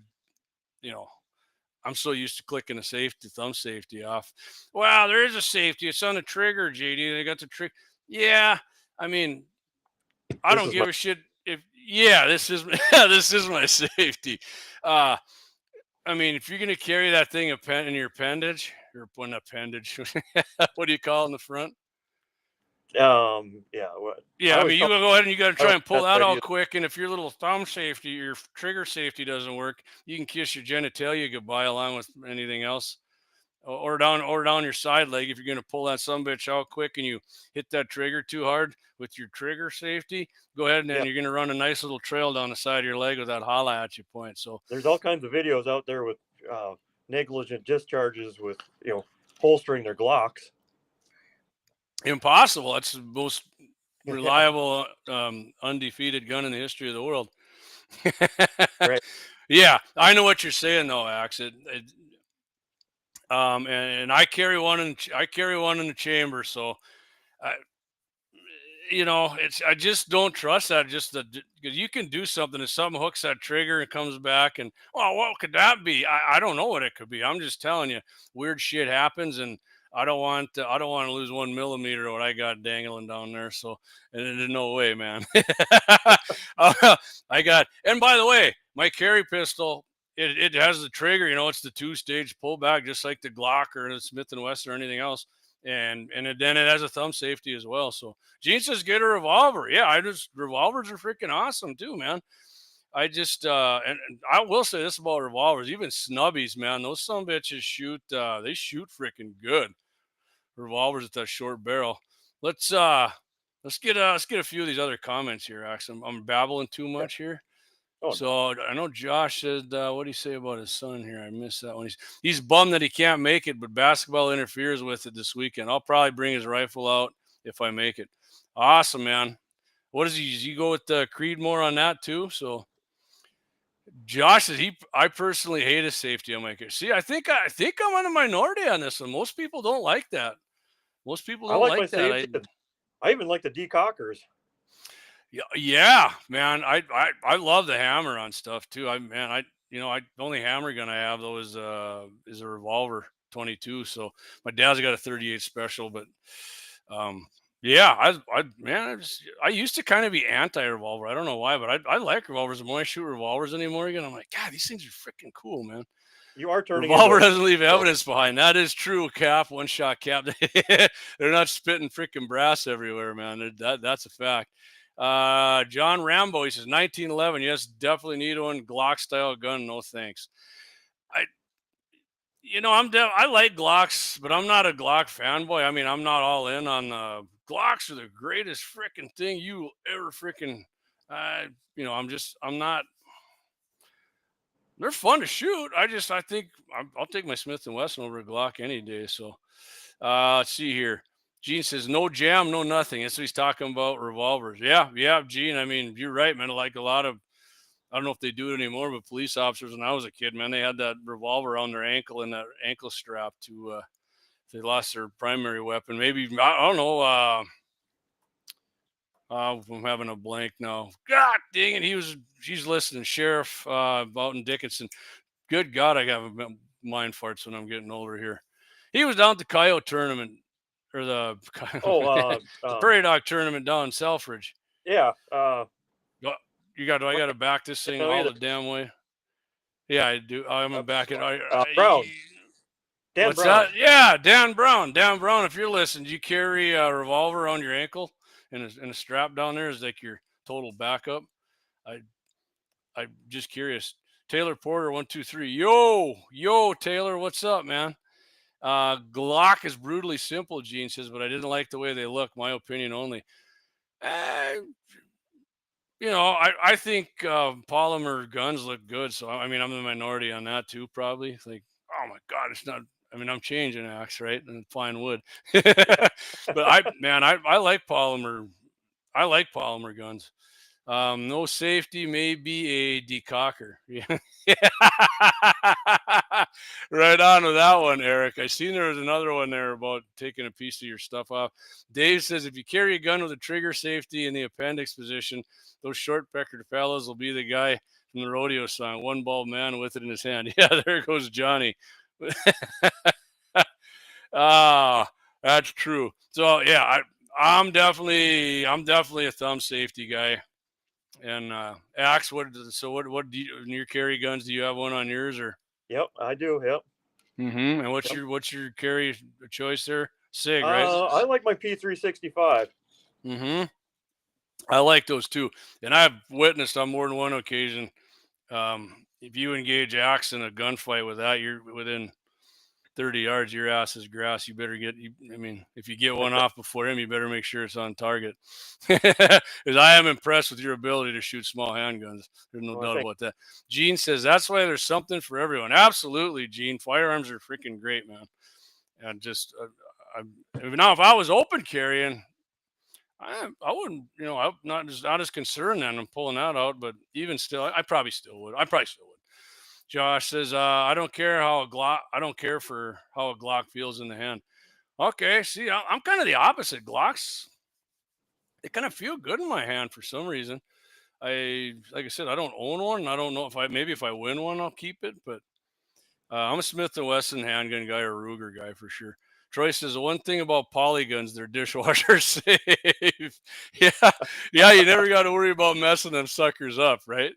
so used to clicking the thumb safety off. Wow, there is a safety. It's on the trigger, JD. They got the trick. Yeah, I mean, I don't give a shit if. Yeah, this is this is my safety. I mean, if you're gonna carry that thing in your appendage, or an appendage, what do you call it in the front? Yeah. What? Yeah, I mean, you go ahead and you got to try and pull that out quick. And if your little thumb safety, your trigger safety doesn't work, you can kiss your genitalia goodbye along with anything else, or down your side leg. If you're going to pull that sumbitch out quick and you hit that trigger too hard with your trigger safety, go ahead and then you're going to run a nice little trail down the side of your leg with that holla at you point. So there's all kinds of videos out there with negligent discharges with holstering their Glocks. Impossible. That's the most reliable, undefeated gun in the history of the world. Right. Yeah, I know what you're saying though, Axe. And I carry one in the chamber, so I just don't trust that. Just because you can do something if something hooks that trigger and comes back, and what could that be? I don't know what it could be. I'm just telling you, weird shit happens, and I don't want to lose 1 millimeter of what I got dangling down there. So, and there's no way, man. And by the way, my carry pistol, it has the trigger. It's the 2-stage pullback, just like the Glock or the Smith & Wesson or anything else. And then it has a thumb safety as well. So Gene says get a revolver. Yeah, revolvers are freaking awesome too, man. I just and I will say this about revolvers, even snubbies, man. Those sumbitches shoot. They shoot freaking good. Revolvers with that short barrel. Let's get a few of these other comments here, Axe. I'm babbling too much here. Oh, so I know Josh said, what did he say about his son here? I missed that one. He's bummed that he can't make it, but basketball interferes with it this weekend. I'll probably bring his rifle out if I make it. Awesome, man. What is he? Does he go with Creedmoor on that too? So Josh says I personally hate his safety on my car. See, I think I'm on the minority on this one. Most people don't like that. Most people don't like that. I even like the decockers. Yeah, man. I love the hammer on stuff too. The only hammer gun I have though is a revolver 22. So my dad's got a 38 special, but I used to kind of be anti-revolver. I don't know why, but I like revolvers. The more I shoot revolvers anymore again, I'm like, God, these things are freaking cool, man. You are turning. Revolver doesn't leave evidence behind. That is true, Cap. One shot, Cap. They're not spitting freaking brass everywhere, man. That's a fact. John Rambo, he says 1911. Yes, definitely need one Glock style gun. No thanks. I like Glocks, but I'm not a Glock fanboy. I mean, I'm not all in on Glocks are the greatest freaking thing you ever freaking. I'm not. They're fun to shoot. I think I'll take my Smith & Wesson over a Glock any day. So let's see here. Gene says no jam, no nothing. That's what he's talking about, revolvers. Yeah, Gene. I mean, you're right, man. Like a lot of I don't know if they do it anymore, but police officers when I was a kid, man, they had that revolver around their ankle and that ankle strap to if they lost their primary weapon. Maybe I don't know. I'm having a blank now. God dang it! She's listening, Sheriff Boughton Dickinson. Good God, I have mind farts when I'm getting older here. He was down at the coyote tournament or the the prairie dog tournament down in Selfridge. Yeah. I got to back this thing all the damn way. Yeah, I do. I'm gonna back it. Brown. Dan What's Brown. that? Yeah, Dan Brown. Dan Brown. If you're listening, do you carry a revolver around your ankle and a strap down there is like your total backup? I'm just curious. Taylor Porter 123. Yo, Taylor. What's up, man? Glock is brutally simple, Gene says, but I didn't like the way they look. My opinion only. I think polymer guns look good. So, I mean, I'm the minority on that too, probably. It's like, oh my God, it's not. I mean, I'm changing axe, right? And fine wood. But I like polymer. I like polymer guns. No safety may be a decocker. Yeah. Right on with that one, Eric. I seen there was another one there about taking a piece of your stuff off. Dave says if you carry a gun with a trigger safety in the appendix position, those short-peckered fellows will be the guy from the rodeo song, One Bald Man with it in his hand. Yeah, there goes Johnny. That's true. So yeah, I'm definitely a thumb safety guy. And Axe, what do you in your carry guns? Do you have one on yours or? Yep, I do. Yep. Mm-hmm. And what's your carry choice there? SIG, right? I like my P365. Mm-hmm. I like those too, and I've witnessed on more than one occasion. If you engage Axe in a gunfight with that, you're within 30 yards, your ass is grass. You better if you get one off before him, you better make sure it's on target. Because I am impressed with your ability to shoot small handguns. There's no doubt about that. Gene says that's why there's something for everyone. Absolutely, Gene. Firearms are freaking great, man. And just now, if I was open carrying, I wouldn't. I'm not as concerned then. I'm pulling that out, but even still, I probably still would. Josh says, I don't care for how a Glock feels in the hand. Okay, see, I'm kind of the opposite. Glocks, they kind of feel good in my hand for some reason. Like I said, I don't own one. I don't know if I win one, I'll keep it. But I'm a Smith & Wesson handgun guy or Ruger guy for sure. Troy says the one thing about poly guns, they're dishwasher safe. Yeah, you never got to worry about messing them suckers up, right?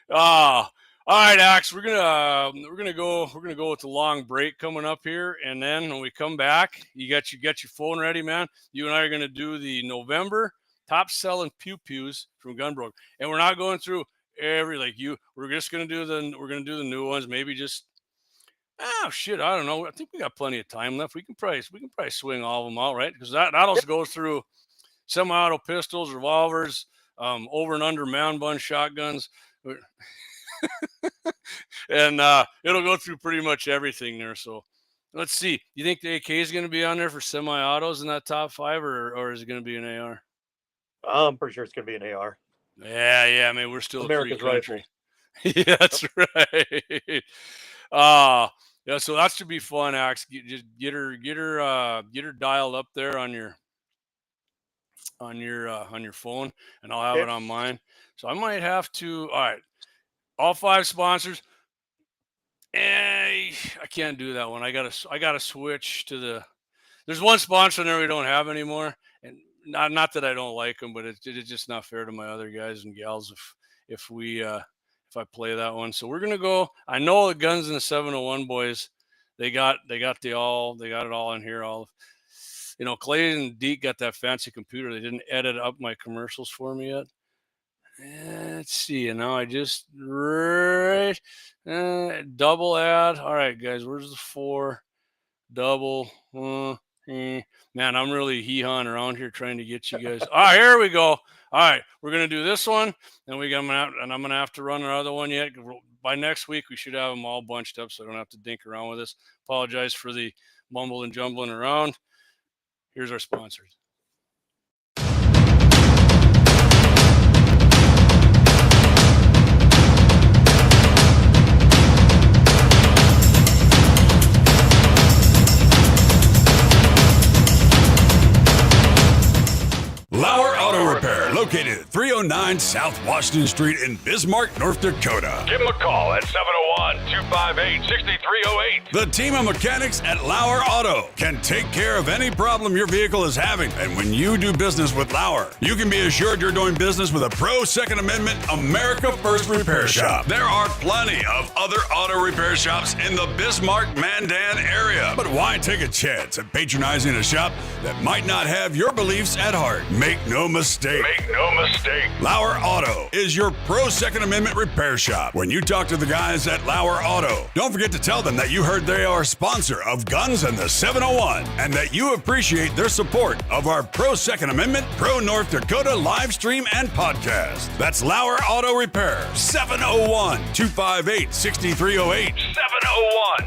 All right, Axe. We're gonna go with the long break coming up here, and then when we come back, you got your phone ready, man. You and I are gonna do the November top selling pew pews from Gunbroker, and we're not going through every We're just gonna do the new ones. Maybe just I don't know. I think we got plenty of time left. We can probably swing all of them out, right? Because that'll go through semi-auto pistols, revolvers, over and under man bun shotguns. And it'll go through pretty much everything there. So let's see. You think the AK is going to be on there for semi-autos in that top 5, or is it going to be an AR? I'm pretty sure it's going to be an AR. Yeah. I mean, we're still America's a free country. rifle. Yeah, that's right. Yeah. So that should be fun. Axe, just get her dialed up there on your phone, and I'll have it on mine. So I might have to. All right. All 5 sponsors. I can't do that one. I gotta switch to there's one sponsor there we don't have anymore, and not that I don't like them, but it's just not fair to my other guys and gals if I play that one. So we're gonna go. I know the Guns in the 701 boys, they got it all in here. Clay and Deke got that fancy computer. They didn't edit up my commercials for me yet. Let's see. And now I just double add. All right, guys, where's the 4 double? Man, I'm really hee-hawing around here trying to get you guys. All right, here we go. All right, we're gonna do this one, and I'm gonna have to run another one yet. By next week, we should have them all bunched up, so I don't have to dink around with this. Apologize for the mumble and jumbling around. Here's our sponsors. located at 309 South Washington Street in Bismarck, North Dakota. Give them a call at 701-258-6308. The team of mechanics at Lauer Auto can take care of any problem your vehicle is having. And when you do business with Lauer, you can be assured you're doing business with a pro Second Amendment America First repair shop. There are plenty of other auto repair shops in the Bismarck-Mandan area. But why take a chance at patronizing a shop that might not have your beliefs at heart? Make no mistake. Lauer Auto is your pro Second Amendment repair shop. When you talk to the guys at Lauer Auto, don't forget to tell them that you heard they are a sponsor of Guns and the 701 and that you appreciate their support of our pro Second Amendment, pro North Dakota live stream and podcast. That's Lauer Auto Repair, 701-258-6308.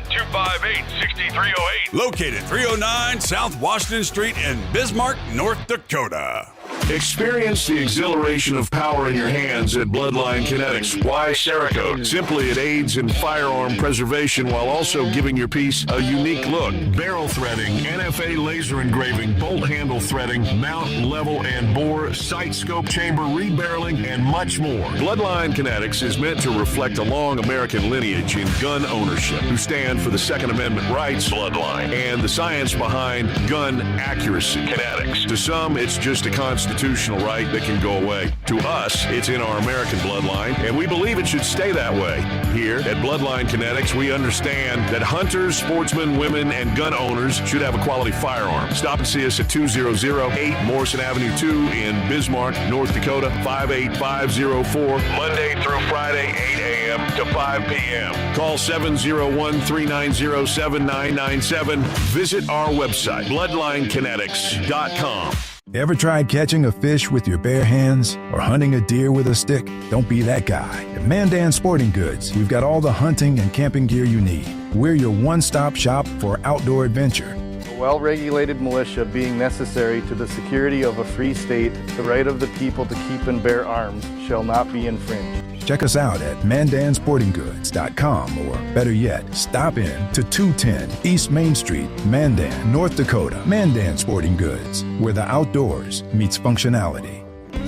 701-258-6308. Located 309 South Washington Street in Bismarck, North Dakota. Experience the exhilaration of power in your hands at Bloodline Kinetics. Why Cerakote? Simply, it aids in firearm preservation while also giving your piece a unique look. Barrel threading, NFA laser engraving, bolt handle threading, mount, level, and bore, sight scope chamber, rebarreling, and much more. Bloodline Kinetics is meant to reflect a long American lineage in gun ownership, who stand for the Second Amendment rights, Bloodline, and the science behind gun accuracy. Kinetics. To some, it's just a constitutional right that can go away. To us, it's in our American bloodline, and we believe it should stay that way. Here at Bloodline Kinetics, we understand that hunters, sportsmen, women, and gun owners should have a quality firearm. Stop and see us at 2008 Morrison Avenue 2 in Bismarck, North Dakota, 58504, Monday through Friday, 8 a.m. to 5 p.m. Call 701-390-7997. Visit our website, bloodlinekinetics.com. Ever tried catching a fish with your bare hands or hunting a deer with a stick? Don't be that guy. At Mandan Sporting Goods, we've got all the hunting and camping gear you need. We're your one-stop shop for outdoor adventure. A well-regulated militia being necessary to the security of a free state, the right of the people to keep and bear arms shall not be infringed. Check us out at mandansportinggoods.com, or better yet, stop in to 210 East Main Street, Mandan, North Dakota. Mandan Sporting Goods, where the outdoors meets functionality.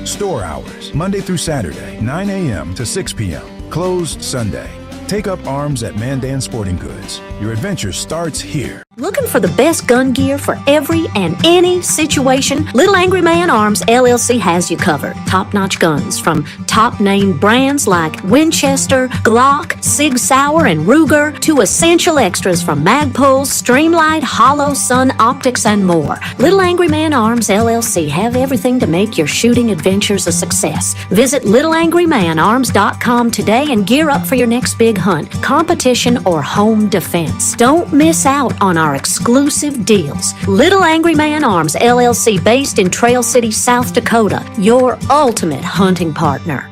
Store hours, Monday through Saturday, 9 a.m. to 6 p.m. Closed Sunday. Take up arms at Mandan Sporting Goods. Your adventure starts here. Looking for the best gun gear for every and any situation? Little Angry Man Arms LLC has you covered. Top-notch guns from top-name brands like Winchester, Glock, Sig Sauer, and Ruger to essential extras from Magpul, Streamlight, Hollow, Sun Optics, and more. Little Angry Man Arms LLC have everything to make your shooting adventures a success. Visit littleangrymanarms.com today and gear up for your next big hunt, competition, or home defense. Don't miss out on our exclusive deals. Little Angry Man Arms LLC, based in Trail City, South Dakota, your ultimate hunting partner.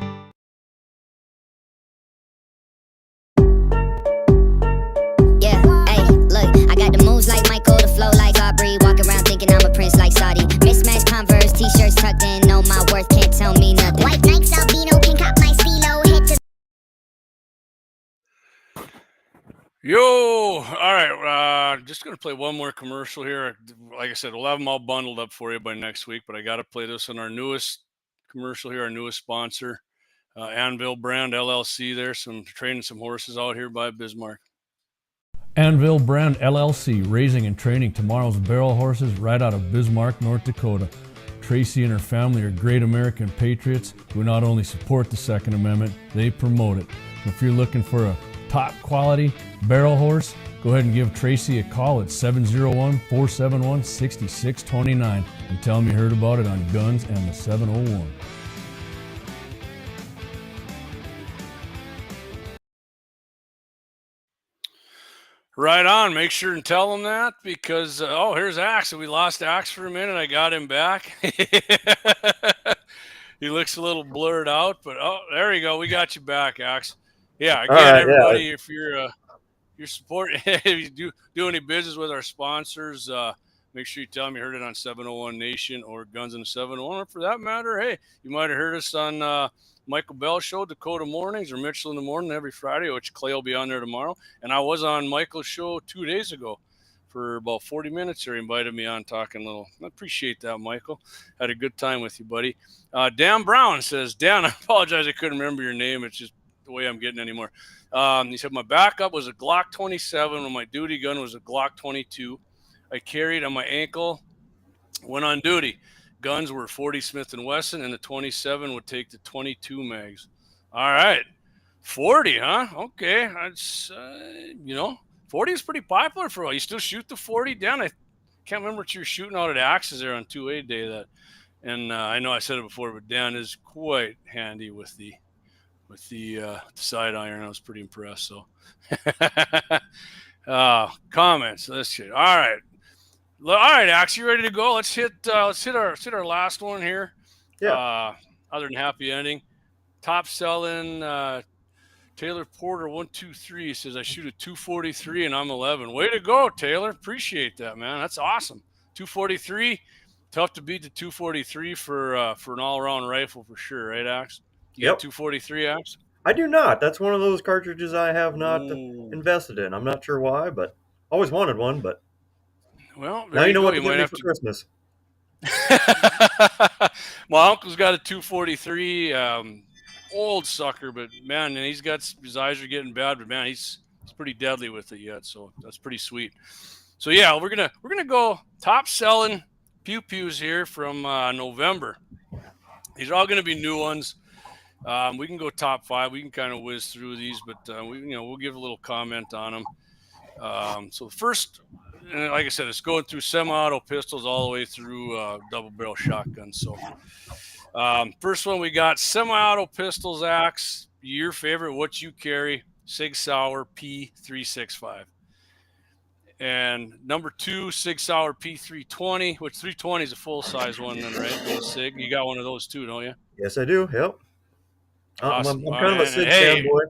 Yeah, hey, look, I got the moves like Michael, the flow like Aubrey, walk around thinking I'm a prince like Saudi. Mismatched Converse, t-shirts tucked in, know my worth, can't tell me nothing. White Nikes, albino, pink cop my stilo, hit to Yo, all right. Just gonna play one more commercial here. Like I said, we'll have them all bundled up for you by next week. But I got to play this on our newest commercial here, our newest sponsor, Anvil Brand LLC. There, training some horses out here by Bismarck. Anvil Brand LLC, raising and training tomorrow's barrel horses right out of Bismarck, North Dakota. Tracy and her family are great American patriots who not only support the Second Amendment, they promote it. If you're looking for a top quality barrel horse, go ahead and give Tracy a call at 701-471-6629 and tell them you heard about it on Guns and the 701. Right on. Make sure and tell them that, because here's Axe. We lost Axe for a minute. I got him back. He looks a little blurred out, but there you go. We got you back, Axe. Yeah, again, right, everybody, yeah. if you're supporting, if you do any business with our sponsors, make sure you tell them you heard it on 701Nation or Guns in the 701. Or for that matter, hey, you might have heard us on Michael Bell's show, Dakota Mornings, or Mitchell in the Morning every Friday, which Clay will be on there tomorrow. And I was on Michael's show 2 days ago for about 40 minutes here. He invited me on talking a little. I appreciate that, Michael. Had a good time with you, buddy. Dan Brown says, Dan, I apologize. I couldn't remember your name. It's just the way I'm getting anymore. He said, my backup was a Glock 27 when my duty gun was a Glock 22. I carried on my ankle when on duty. Guns were 40 Smith & Wesson, and the 27 would take the 22 mags. All right. 40, huh? Okay. That's, 40 is pretty popular for a while. You still shoot the 40 down? I can't remember what you were shooting out at Axes there on 2A day. And I know I said it before, but Dan is quite handy with the side iron. I was pretty impressed. So, comments. Let's see. All right, Axe, you ready to go? Let's hit our last one here. Yeah. Other than happy ending, top selling. Taylor Porter 123 says I shoot a 243 and I'm 11. Way to go, Taylor. Appreciate that, man. That's awesome. 243. Tough to beat the 243 for an all-around rifle for sure, right, Axe? You got 243, Axe? I do not. That's one of those cartridges I have not invested in. I'm not sure why, but always wanted one. But well, now you know what you to might get me have for to. Christmas. My uncle's got a 243, old sucker, but man, and his eyes are getting bad, but man, he's pretty deadly with it yet. So that's pretty sweet. So yeah, we're gonna go top selling pew pews here from November. These are all gonna be new ones. We can go top 5. We can kind of whiz through these, but we'll give a little comment on them. So the first, like I said, it's going through semi-auto pistols all the way through double barrel shotguns. So first one, we got semi-auto pistols, Axe. Your favorite, what you carry, Sig Sauer P365. And number 2, Sig Sauer P320, which 320 is a full-size one then, right? The Sig. You got one of those too, don't you? Yes, I do. Yep. Awesome. I'm kind of a Sig fanboy.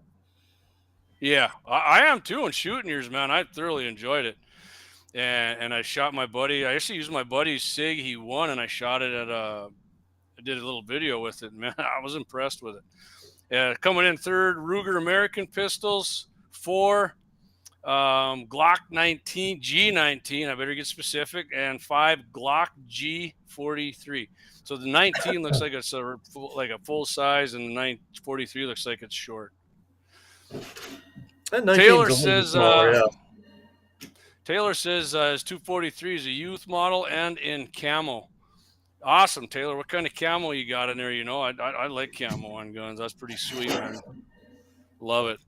Yeah, I am too. And shooting yours, man, I thoroughly enjoyed it. And I shot my buddy. I actually used my buddy's Sig. He won, and I shot it I did a little video with it. Man, I was impressed with it. Coming in third, Ruger American pistols. 4, Glock 19, G19. I better get specific. And 5, Glock G43. So the 19 looks like it's a full size, and the 43 looks like it's short. Taylor says. Taylor says his 243 is a youth model and in camo. Awesome, Taylor. What kind of camo you got in there? I like camo on guns. That's pretty sweet, man. Love it.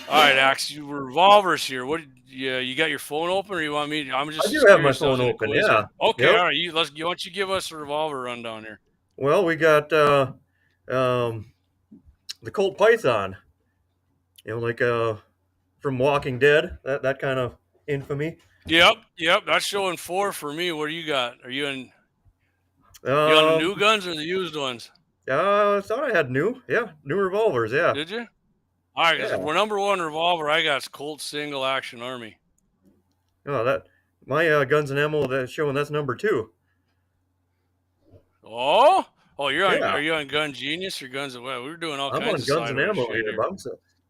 All right, Axe. You revolvers here. What? You got your phone open, or you want me? I do have my phone open. Yeah. Okay. Yep. All right. Why don't you give us a revolver rundown here? Well, we got the Colt Python. From Walking Dead. That kind of infamy. Yep. That's showing 4 for me. What do you got? Are you on the new guns or the used ones? I thought I had new revolvers. Yeah. Did you? All right. Yeah. For number 1 revolver, I got Colt Single Action Army. Oh, my guns and ammo that's showing that's number 2. Oh, you're on. Are you on Gun Genius or Guns? Well, we're doing all kinds of guns and ammo here.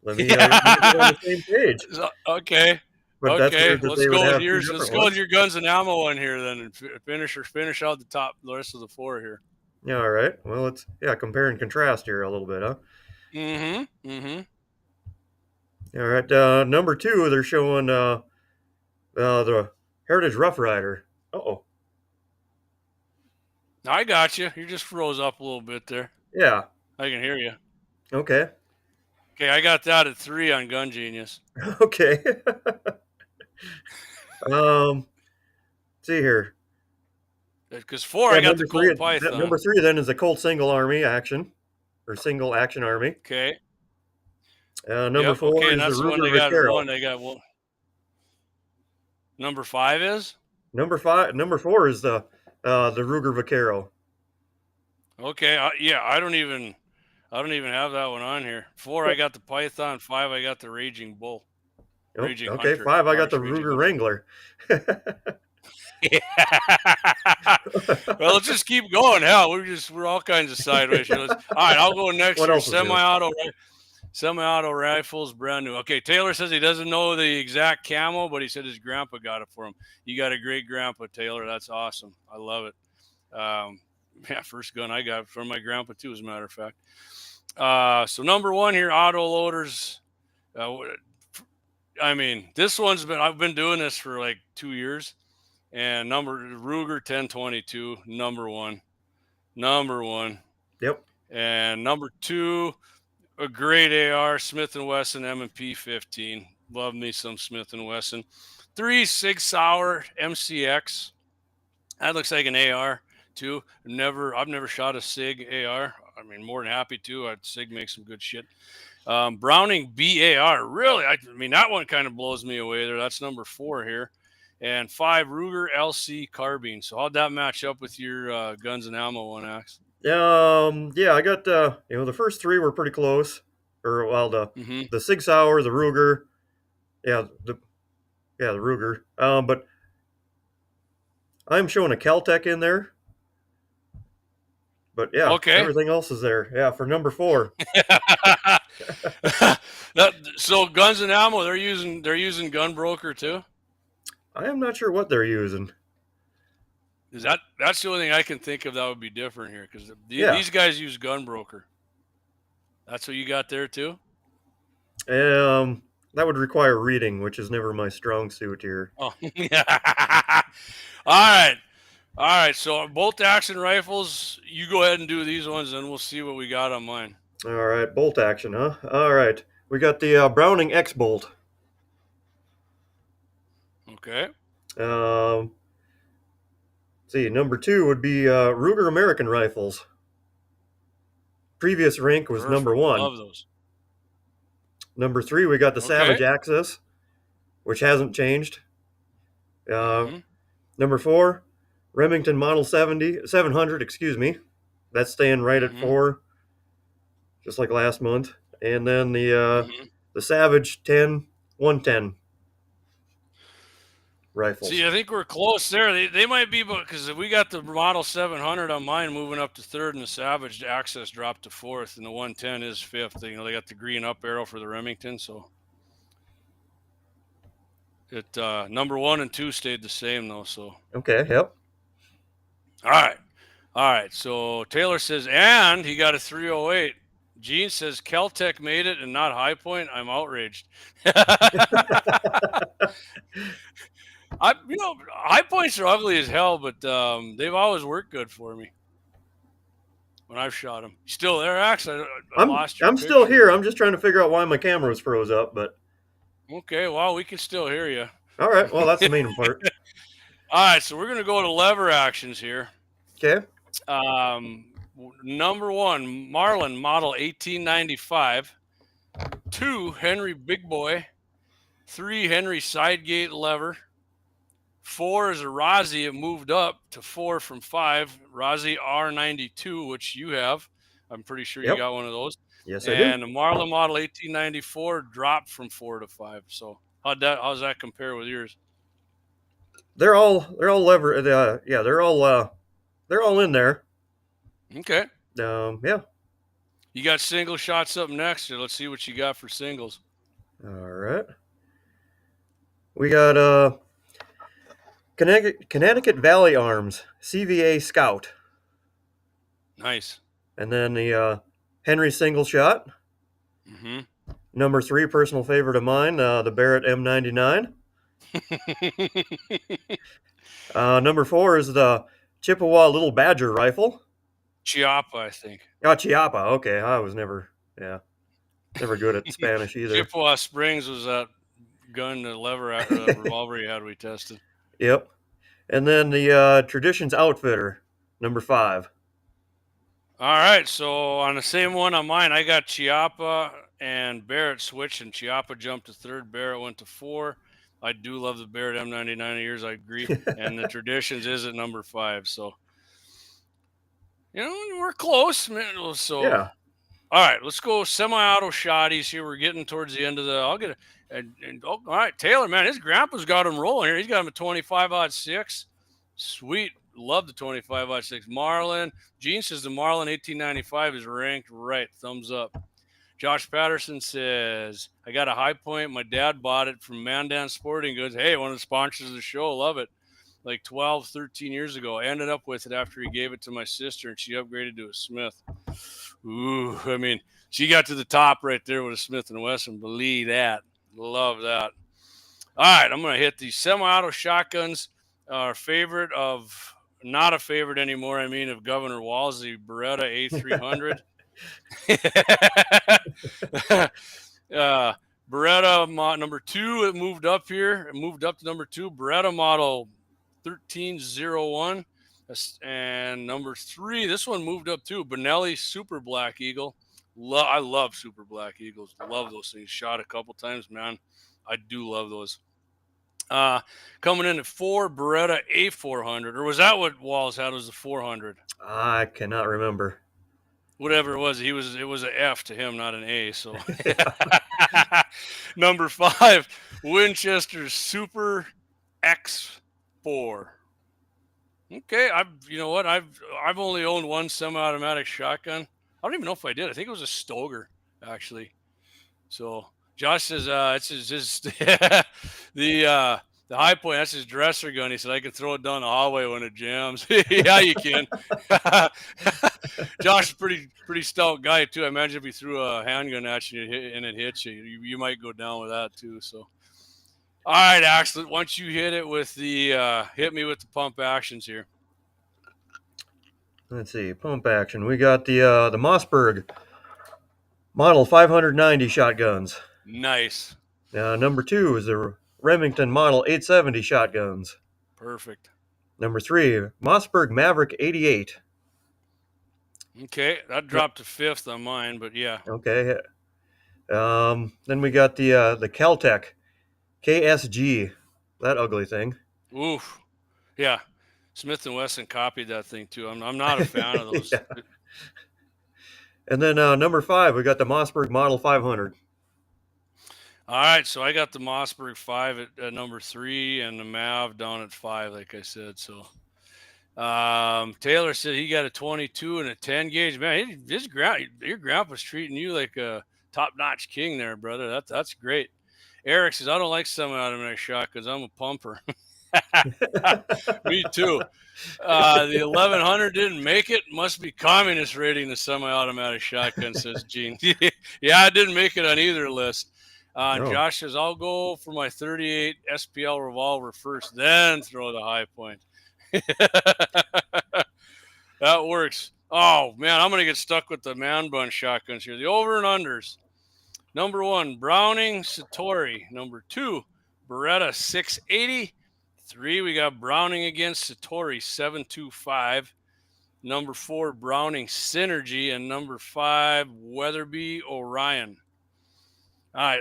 Let me get on the same page. Okay. But okay. Let's go with yours. Let's go with your guns and ammo one here then, and finish out the rest of the 4 here. Yeah. All right. Well, let's compare and contrast here a little bit, huh? Mm-hmm. All right. Number 2, they're showing the Heritage Rough Rider. Uh-oh. I got you. You just froze up a little bit there. Yeah. I can hear you. Okay. Okay, I got that at 3 on Gun Genius. Okay. See here. Because 4, I got the Colt Python. Number 3 then is the Colt Single Army Action, or Single Action Army. Okay. Number 4 is the Ruger Vaquero. They got one. Number 5 is? Number 4 is the Ruger Vaquero. Okay. I don't even have that one on here. 4, I got the Python. 5, I got the Raging Bull. Okay, Hunter, 5, I got the Ruger Wrangler. Yeah. Well, let's just keep going. Hell, we're all kinds of sideways. All right, I'll go next. Semi-auto. Semi-auto rifles, brand new. Okay, Taylor says he doesn't know the exact camo, but he said his grandpa got it for him. You got a great grandpa, Taylor. That's awesome. I love it. Yeah, first gun I got from my grandpa too, as a matter of fact. So number one here, auto loaders. I mean, this one's been, I've been doing this for like 2 years, and Ruger 1022, number one. Yep. And number two, a great AR, Smith & Wesson M&P 15. Love me some Smith & Wesson. 3 Sig Sauer MCX. That looks like an AR too. I've never shot a Sig AR. I mean, more than happy to. Sig makes some good shit. Browning BAR. Really, I mean, that one kind of blows me away there. That's number 4 here. And 5 Ruger LC carbine. So how'd that match up with your guns and ammo one, Axe? Yeah, I got the first 3 were pretty close. Or well, the Sig Sauer, the Ruger, the Ruger. But I'm showing a Kel-Tec in there. But yeah, okay. Everything else is there. Yeah, for number 4. So guns and ammo, they're using Gunbroker too. I am not sure what they're using. That's the only thing I can think of that would be different here, because these guys use Gunbroker. That's what you got there too. That would require reading, which is never my strong suit here. Oh, yeah. All right. So bolt action rifles, you go ahead and do these ones, and we'll see what we got on mine. All right, bolt action, huh? All right, we got the Browning X-Bolt. Okay. See, number 2 would be Ruger American rifles. Previous rank was number 1. Love those. Number 3, we got the Savage Axis, which hasn't changed. Number 4, Remington Model 700, excuse me. That's staying right at 4, just like last month. And then the Savage 110 rifles. See, I think we're close there. They might be, because we got the Model 700 on mine moving up to 3rd, and the Savage Access dropped to 4th, and the 110 is 5th. You know, they got the green up arrow for the Remington, so it number 1 and 2 stayed the same though. So okay, yep. All right. So Taylor says, and he got a 308. Gene says Kel-Tec made it and not High Point. I'm outraged. High Points are ugly as hell, but they've always worked good for me when I've shot them. Still there, Axe? I lost your I'm still here. I'm just trying to figure out why my camera was froze up, but okay, well, we can still hear you. All right, well, that's the main part. All right, so we're going to go to lever actions here. Okay. Number 1, Marlin Model 1895. 2, Henry Big Boy. 3, Henry Sidegate lever. 4 is a Rossi. It moved up to 4 from 5. Rossi R92, which you have. I'm pretty sure you got one of those. Yes, I do. And the Marlin Model 1894 dropped from 4 to 5. So how's that compare with yours? They're all lever. They're all in there. Okay. Yeah. You got single shots up next. Let's see what you got for singles. All right. We got Connecticut Valley Arms CVA Scout. Nice. And then the Henry single shot. Number 3, personal favorite of mine, the Barrett M99. Number 4 is the Chippewa Little Badger rifle. Chiapa, I think. Oh, Chiapa. Okay, I was never good at Spanish either. Chippewa Springs was that gun, the revolver you had we tested. Yep. And then the Traditions Outfitter, number 5. All right, so on the same one on mine, I got Chiapa and Barrett switched, and Chiapa jumped to 3rd, Barrett went to 4. I do love the Barrett M99 of yours, I agree. And the Traditions is at number 5. So, we're close, man. So, yeah. All right, let's go semi-auto shotties here. We're getting towards the end of all right, Taylor, man, his grandpa's got him rolling here. He's got him a 25-06. Sweet. Love the 25-06. Marlin. Gene says the Marlin 1895 is ranked right. Thumbs up. Josh Patterson says, I got a High Point. My dad bought it from Mandan Sporting Goods. Hey, one of the sponsors of the show. Love it. Like 12, 13 years ago. I ended up with it after he gave it to my sister, and she upgraded to a Smith. Ooh, I mean, she got to the top right there with a Smith & Wesson. Believe that. Love that. All right, I'm going to hit these semi-auto shotguns. Our favorite of, not a favorite anymore, I mean, of Governor Wolsey, Beretta A300. Beretta number 2, it moved up here. It moved up to number 2. Beretta model 1301. And number 3, this one moved up too. Benelli Super Black Eagle. I love Super Black Eagles. Love those things. Shot a couple times, man. I do love those. Coming in at 4, Beretta A400. Or was that what Walls had? Was the 400? I cannot remember. Whatever it was, it was an F to him, not an A. So number 5, Winchester Super X4. Okay, you know what? I've only owned one semi-automatic shotgun. I don't even know if I did. I think it was a Stoger, actually. So Josh says it's his the High Point. That's his dresser gun. He said I can throw it down the hallway when it jams. Yeah, you can. Josh is pretty stout guy too. I imagine if he threw a handgun at you and it hits you, you might go down with that too. So, all right, Axel. Once you hit it with the hit me with the pump actions here. Let's see, pump action. We got the Mossberg Model 590 shotguns. Nice. Number 2 is the Remington Model 870 shotguns. Perfect. Number 3, Mossberg Maverick 88. Okay, that dropped to 5th on mine, but yeah. Okay. Then we got the Caltech KSG, that ugly thing. Oof. Yeah. Smith & Wesson copied that thing too. I'm not a fan of those. Yeah. And then number 5, we got the Mossberg Model 500. All right, so I got the Mossberg 5 at number 3 and the Mav down at 5, like I said. So Taylor said he got a 22 and a 10 gauge. Man, your grandpa's treating you like a top-notch king there, brother. That's great. Eric says, I don't like semi-automatic shotguns. I'm a pumper. Me too. The 1100 didn't make it. Must be communist rating the semi-automatic shotgun, says Gene. Yeah, I didn't make it on either list. No. Josh says, I'll go for my 38 SPL revolver first, then throw the High Point. That works. Oh, man, I'm going to get stuck with the man bun shotguns here. The over and unders. Number 1, Browning Satori. Number 2, Beretta 680. 3, we got Browning against Satori 725. Number 4, Browning Synergy. And number 5, Weatherby Orion. All right,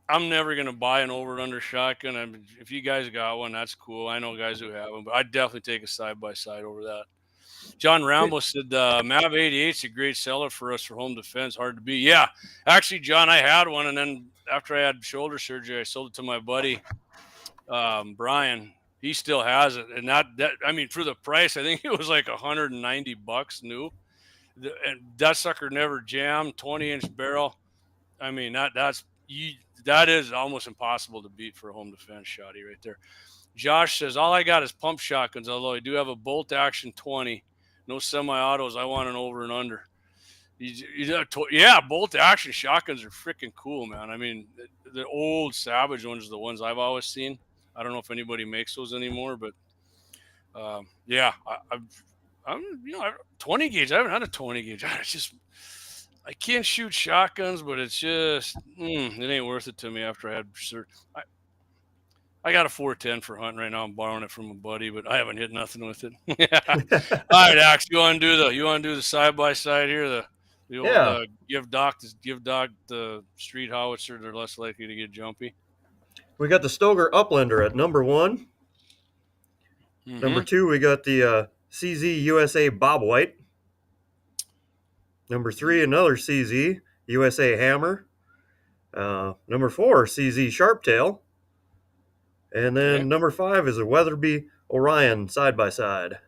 I'm never going to buy an over and under shotgun. If you guys got one, that's cool. I know guys who have them, but I'd definitely take a side-by-side over that. John Rambo said, Mav 88 is a great seller for us for home defense. Hard to beat. Yeah, actually, John, I had one, and then after I had shoulder surgery, I sold it to my buddy, Brian. He still has it, and that for the price, I think it was like $190 new. And that sucker never jammed. 20-inch barrel. I mean, that is almost impossible to beat for a home defense shotty right there. Josh says, all I got is pump shotguns, although I do have a bolt action 20. No semi-autos. I want an over and under. Yeah, bolt action shotguns are freaking cool, man. I mean, the old Savage ones are the ones I've always seen. I don't know if anybody makes those anymore, but yeah, I'm 20 gauge. I haven't had a 20 gauge. I can't shoot shotguns, but it's just it ain't worth it to me after I had I got a 410 for hunting right now. I'm borrowing it from a buddy, but I haven't hit nothing with it. All right, Axe, you want to do the side by side here? The old give Doc the street howitzer. They're less likely to get jumpy. We got the Stoger Uplander at number 1. Mm-hmm. Number 2, we got the CZ USA Bob White. Number 3, another CZ USA Hammer. Number 4, CZ Sharptail. And then number 5 is a Weatherby Orion side by side.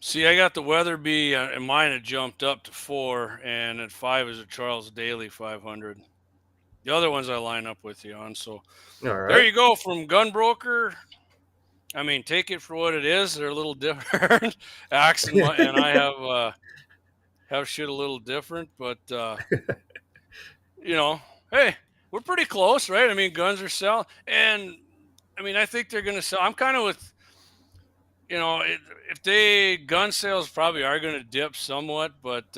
See, I got the Weatherby, and mine had jumped up to 4, and at 5 is a Charles Daly 500. The other ones I line up with you on. So All there right. you go from Gunbroker. I mean, take it for what it is. They're a little different. Axe and I have shit a little different, but hey, we're pretty close, right? I mean, guns are selling, and I mean, I think they're going to sell. I'm kind of with, if gun sales probably are going to dip somewhat, but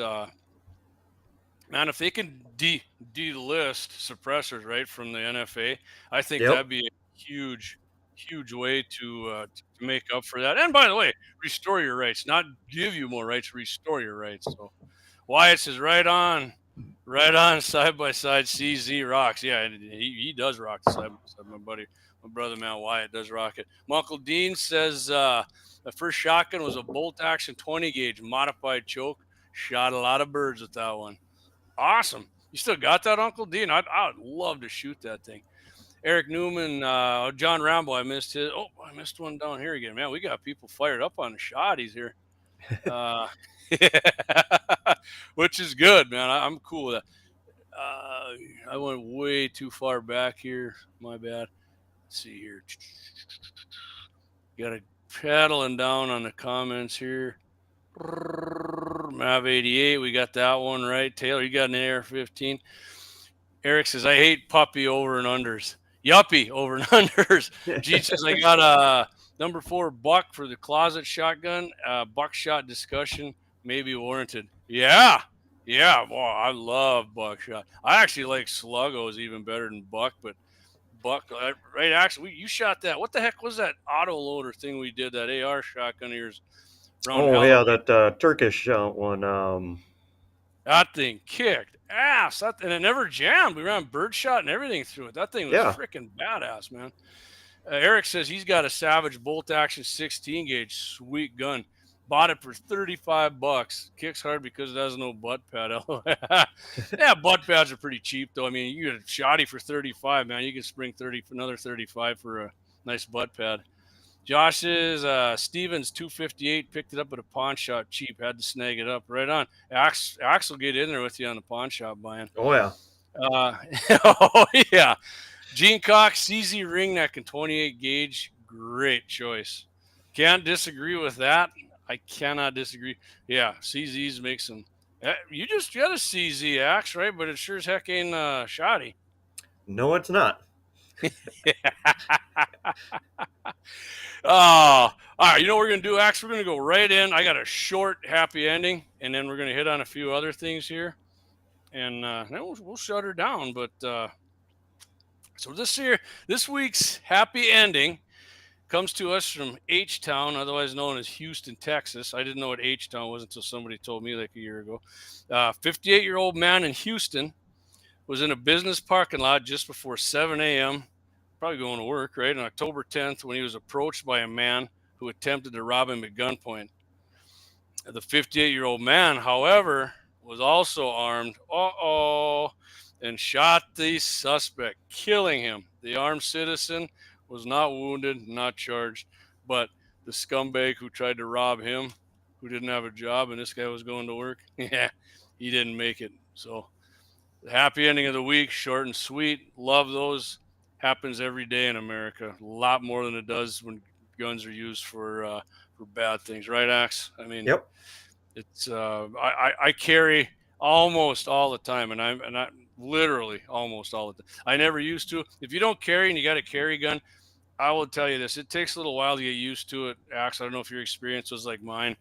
man, if they can delist suppressors right from the NFA, I think Yep. that'd be a huge, huge way to make up for that. And by the way, restore your rights, not give you more rights, restore your rights. So Wyatt says right on, side by side. CZ rocks. Yeah, he does rock the side by side. My brother man Wyatt does rock it. My Uncle Dean says the first shotgun was a bolt action 20 gauge modified choke. Shot a lot of birds with that one. Awesome. You still got that, Uncle Dean? I'd love to shoot that thing. Eric Newman, John Rambo, I missed his. Oh, I missed one down here again. Man, we got people fired up on the shotties here. Which is good, man. I'm cool with that. I went way too far back here. My bad. Let's see here. Got a paddling down on the comments here. Mav 88, we got that one right. Taylor, you got an AR-15. Eric says, I hate puppy over and unders. Yuppie over and unders. G says, I got a number 4 buck for the closet shotgun. Buckshot discussion may be warranted. Yeah. Boy, I love buckshot. I actually like sluggos even better than buck, but buck, right? Actually, you shot that. What the heck was that auto loader thing we did? That AR shotgun of yours. Yeah, that Turkish one. That thing kicked ass. And it never jammed. We ran birdshot and everything through it. That thing was freaking badass, man. Eric says he's got a Savage bolt action 16 gauge, sweet gun. Bought it for $35. Kicks hard because it has no butt pad. Yeah, butt pads are pretty cheap though. I mean, you get a shotty for $35, man. You can spring another $35 for a nice butt pad. Josh's Stevens 258 picked it up at a pawn shop cheap. Had to snag it up right on. Axe will get in there with you on the pawn shop buying. Oh yeah. Oh yeah. Gene Cox CZ ring neck and 28 gauge. Great choice. Can't disagree with that. I cannot disagree. Yeah, CZs make some. You just got a CZ axe, right? But it sure as heck ain't shoddy. No, it's not. All right, you know what we're going to do, Axe? We're going to go right in. I got a short, happy ending, and then we're going to hit on a few other things here, and then we'll shut her down. But so this week's happy ending comes to us from H-Town, otherwise known as Houston, Texas. I didn't know what H-Town was until somebody told me like a year ago. 58-year-old man in Houston was in a business parking lot just before 7 a.m., probably going to work, right, on October 10th when he was approached by a man who attempted to rob him at gunpoint. The 58-year-old man, however, was also armed, and shot the suspect, killing him. The armed citizen was not wounded, not charged, but the scumbag who tried to rob him, who didn't have a job, and this guy was going to work, yeah, he didn't make it. So the happy ending of the week, short and sweet. Love those. Happens every day in America. A lot more than it does when guns are used for bad things, right, Axe? I mean, yep. It's I carry almost all the time, and I literally almost all the time. I never used to. If you don't carry and you got a carry gun, I will tell you this: it takes a little while to get used to it. Axe, I don't know if your experience was like mine.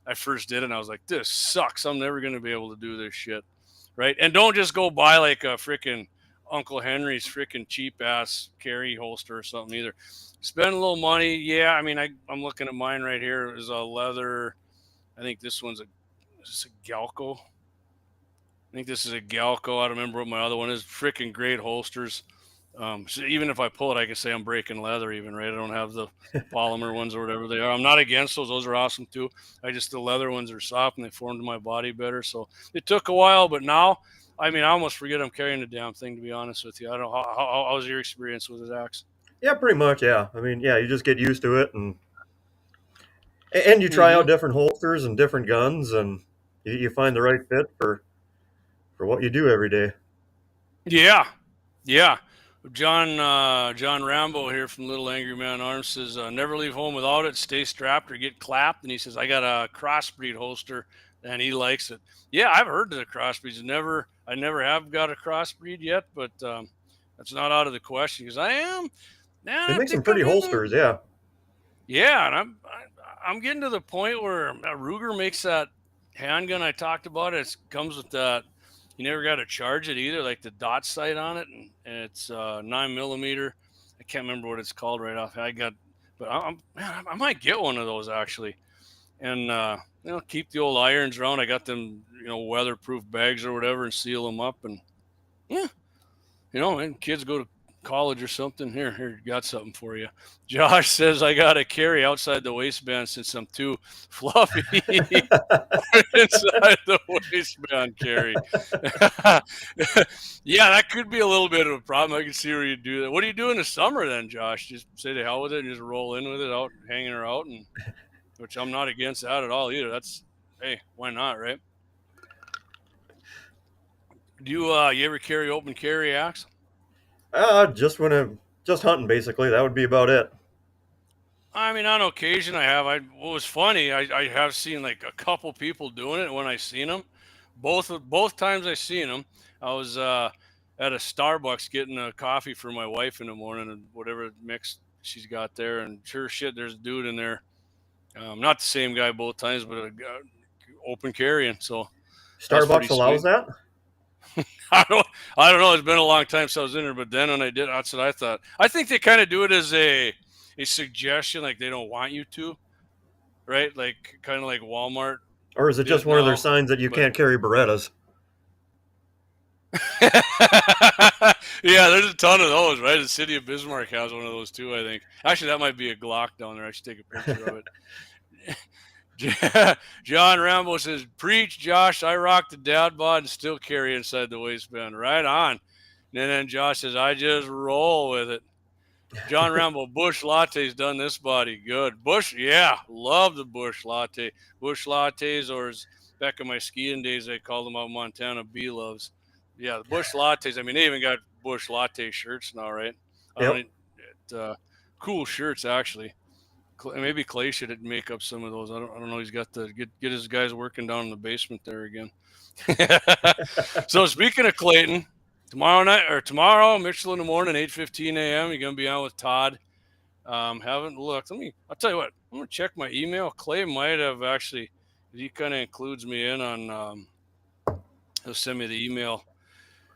I first did it, and I was like, "This sucks. I'm never going to be able to do this shit." Right? And don't just go buy like a freaking Uncle Henry's freaking cheap ass carry holster or something either. Spend a little money. Yeah, I mean, I'm looking at mine right here. It was a leather. I think this one's is a Galco. I think this is a Galco. I don't remember what my other one is. Freaking great holsters. So even if I pull it, I can say I'm breaking leather even, right? I don't have the polymer ones or whatever they are. I'm not against those. Those are awesome too. The leather ones are soft and they formed my body better. So it took a while, but now, I mean, I almost forget I'm carrying the damn thing, to be honest with you. I don't know. How was your experience with it, Axe? Yeah, pretty much, yeah. I mean, yeah, you just get used to it, and And you try out different holsters and different guns, and you find the right fit for what you do every day. Yeah, yeah. John Rambo here from Little Angry Man Arms says, never leave home without it. Stay strapped or get clapped. And he says, I got a crossbreed holster, and he likes it. Yeah, I've heard of the crossbreeds. I never have got a crossbreed yet, but that's not out of the question because They make some pretty holsters, yeah. Yeah, and I'm getting to the point where Ruger makes that handgun I talked about. It comes with that. You never got to charge it either, like the dot sight on it, and it's 9mm. I can't remember what it's called right off. But I might get one of those actually, and keep the old irons around. I got them, weatherproof bags or whatever, and seal them up, and yeah, and kids go to college or something. Here, got something for you. Josh says I got to carry outside the waistband since I'm too fluffy. Inside the waistband carry. Yeah, that could be a little bit of a problem. I can see where you do that. What do you do in the summer then, Josh? Just say the hell with it and just roll in with it, out hanging her out, and which I'm not against that at all either. Hey, why not, right? Do you ever carry open carry axe? Just hunting basically. That would be about it. I mean, on occasion I have. What was funny, I have seen like a couple people doing it when I seen them. Both times I seen them, I was at a Starbucks getting a coffee for my wife in the morning and whatever mix she's got there, and sure shit, there's a dude in there. Not the same guy both times, but open carrying. So Starbucks allows that? I don't know. It's been a long time since I was in there, but then when I did, that's what I thought. I think they kind of do it as a suggestion, like they don't want you to, right? Like kind of like Walmart. Or is it just one of their signs that you can't carry Berettas? Yeah, there's a ton of those, right? The city of Bismarck has one of those too, I think. Actually, that might be a Glock down there. I should take a picture of it. John Rambo says, preach, Josh. I rock the dad bod and still carry inside the waistband. Right on. And then Josh says, I just roll with it. John Rambo, Bush Latte's done this body good. Bush, yeah, love the Bush Latte. Bush Lattes, or as back in my skiing days, they called them out Montana, B-Loves. Yeah, the Bush Lattes. I mean, they even got Bush Latte shirts now, right? Yep. Cool shirts, actually. Maybe Clay should make up some of those. I don't know. He's got to get his guys working down in the basement there again. So speaking of Clayton, tomorrow, Mitchell in the morning, 8:15 a.m. You're gonna be on with Todd. Haven't looked. I'll tell you what. I'm gonna check my email. Clay might have actually. He kind of includes me in on. He'll send me the email.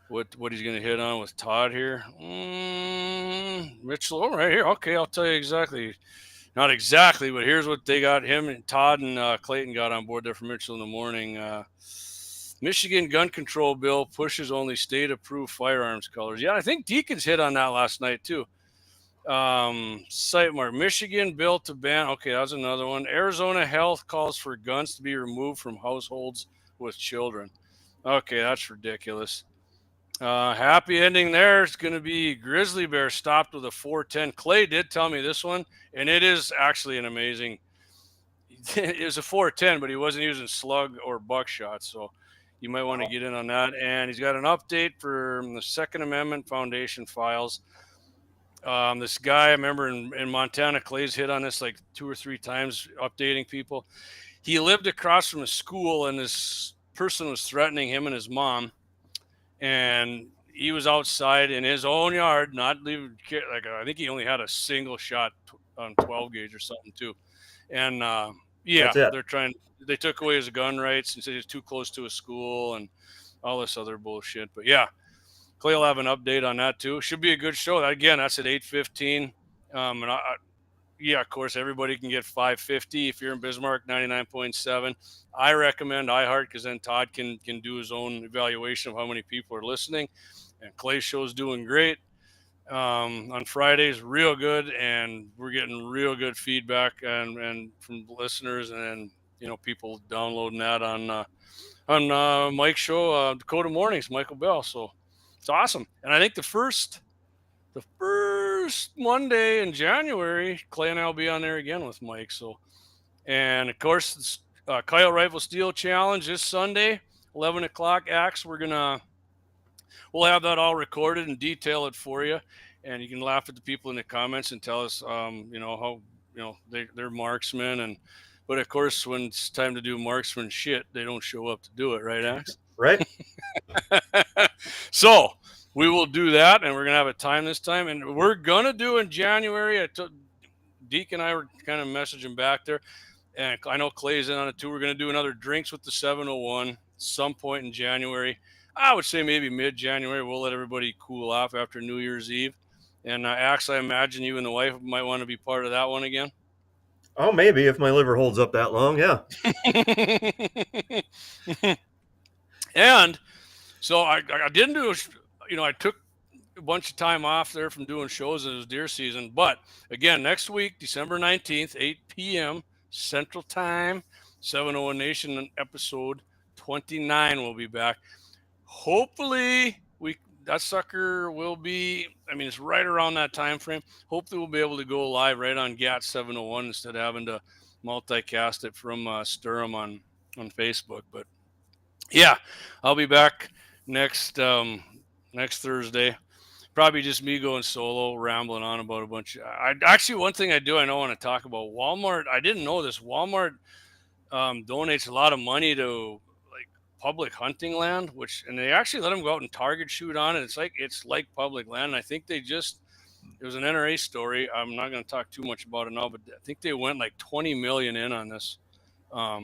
What he's gonna hit on with Todd here. Mitchell, right here. Okay, I'll tell you exactly. Not exactly, but here's what they got. Him and Todd and Clayton got on board there for Mitchell in the morning. Michigan gun control bill pushes only state-approved firearms colors. Yeah, I think Deacons hit on that last night too. Site mark, Michigan bill to ban. Okay, that was another one. Arizona Health calls for guns to be removed from households with children. Okay, that's ridiculous. Happy ending there. It's going to be grizzly bear stopped with a 410. Clay did tell me this one, and it is actually an amazing. It was a 410, but he wasn't using slug or buckshot, so you might want to get in on that. And he's got an update for the Second Amendment Foundation files. This guy, I remember in Montana, Clay's hit on this like 2 or 3 times, updating people. He lived across from a school, and this person was threatening him and his mom. And he was outside in his own yard, not leaving. Like I think he only had a single shot on 12 gauge or something too. And they took away his gun rights and said he was too close to a school and all this other bullshit. But yeah, Clay will have an update on that too. Should be a good show. Again, that's at 8:15. Of course, everybody can get 550 if you're in Bismarck, 99.7. I recommend iHeart because then Todd can do his own evaluation of how many people are listening. And Clay's show's doing great. On Fridays, real good, and we're getting real good feedback and from listeners and people downloading that on Mike's show, Dakota Mornings, Michael Bell. So it's awesome. And I think the first Monday in January, Clay and I will be on there again with Mike. So And of course, Coyote Rifle Steel Challenge this Sunday, 11 o'clock. Axe, we'll have that all recorded and detail it for you. And you can laugh at the people in the comments and tell us, how they're marksmen. But of course, when it's time to do marksman shit, they don't show up to do it, right, Axe? Right. So we will do that, and we're gonna have a time this time, and we're gonna do in January. Deke and I were kind of messaging back there, and I know Clay's in on it too. We're gonna do another drinks with the 701 some point in January. I would say maybe mid-January. We'll let everybody cool off after New Year's Eve. And Axe, I imagine you and the wife might want to be part of that one again. Oh, maybe if my liver holds up that long, yeah. And so I didn't do, I took a bunch of time off there from doing shows. It was deer season. But again, next week, December 19th, 8 p.m. Central Time, 701 Nation episode 29 will be back. Hopefully that sucker will be, it's right around that time frame. Hopefully we'll be able to go live right on GAT 701 instead of having to multicast it from Sturm on Facebook. But yeah, I'll be back next Thursday. Probably just me going solo, rambling on about a bunch. Actually, one thing I want to talk about Walmart. I didn't know this. Walmart donates a lot of money to public hunting land, and they actually let them go out and target shoot on it. It's like public land. And I think it was an NRA story. I'm not going to talk too much about it now, but I think they went like 20 million in on this for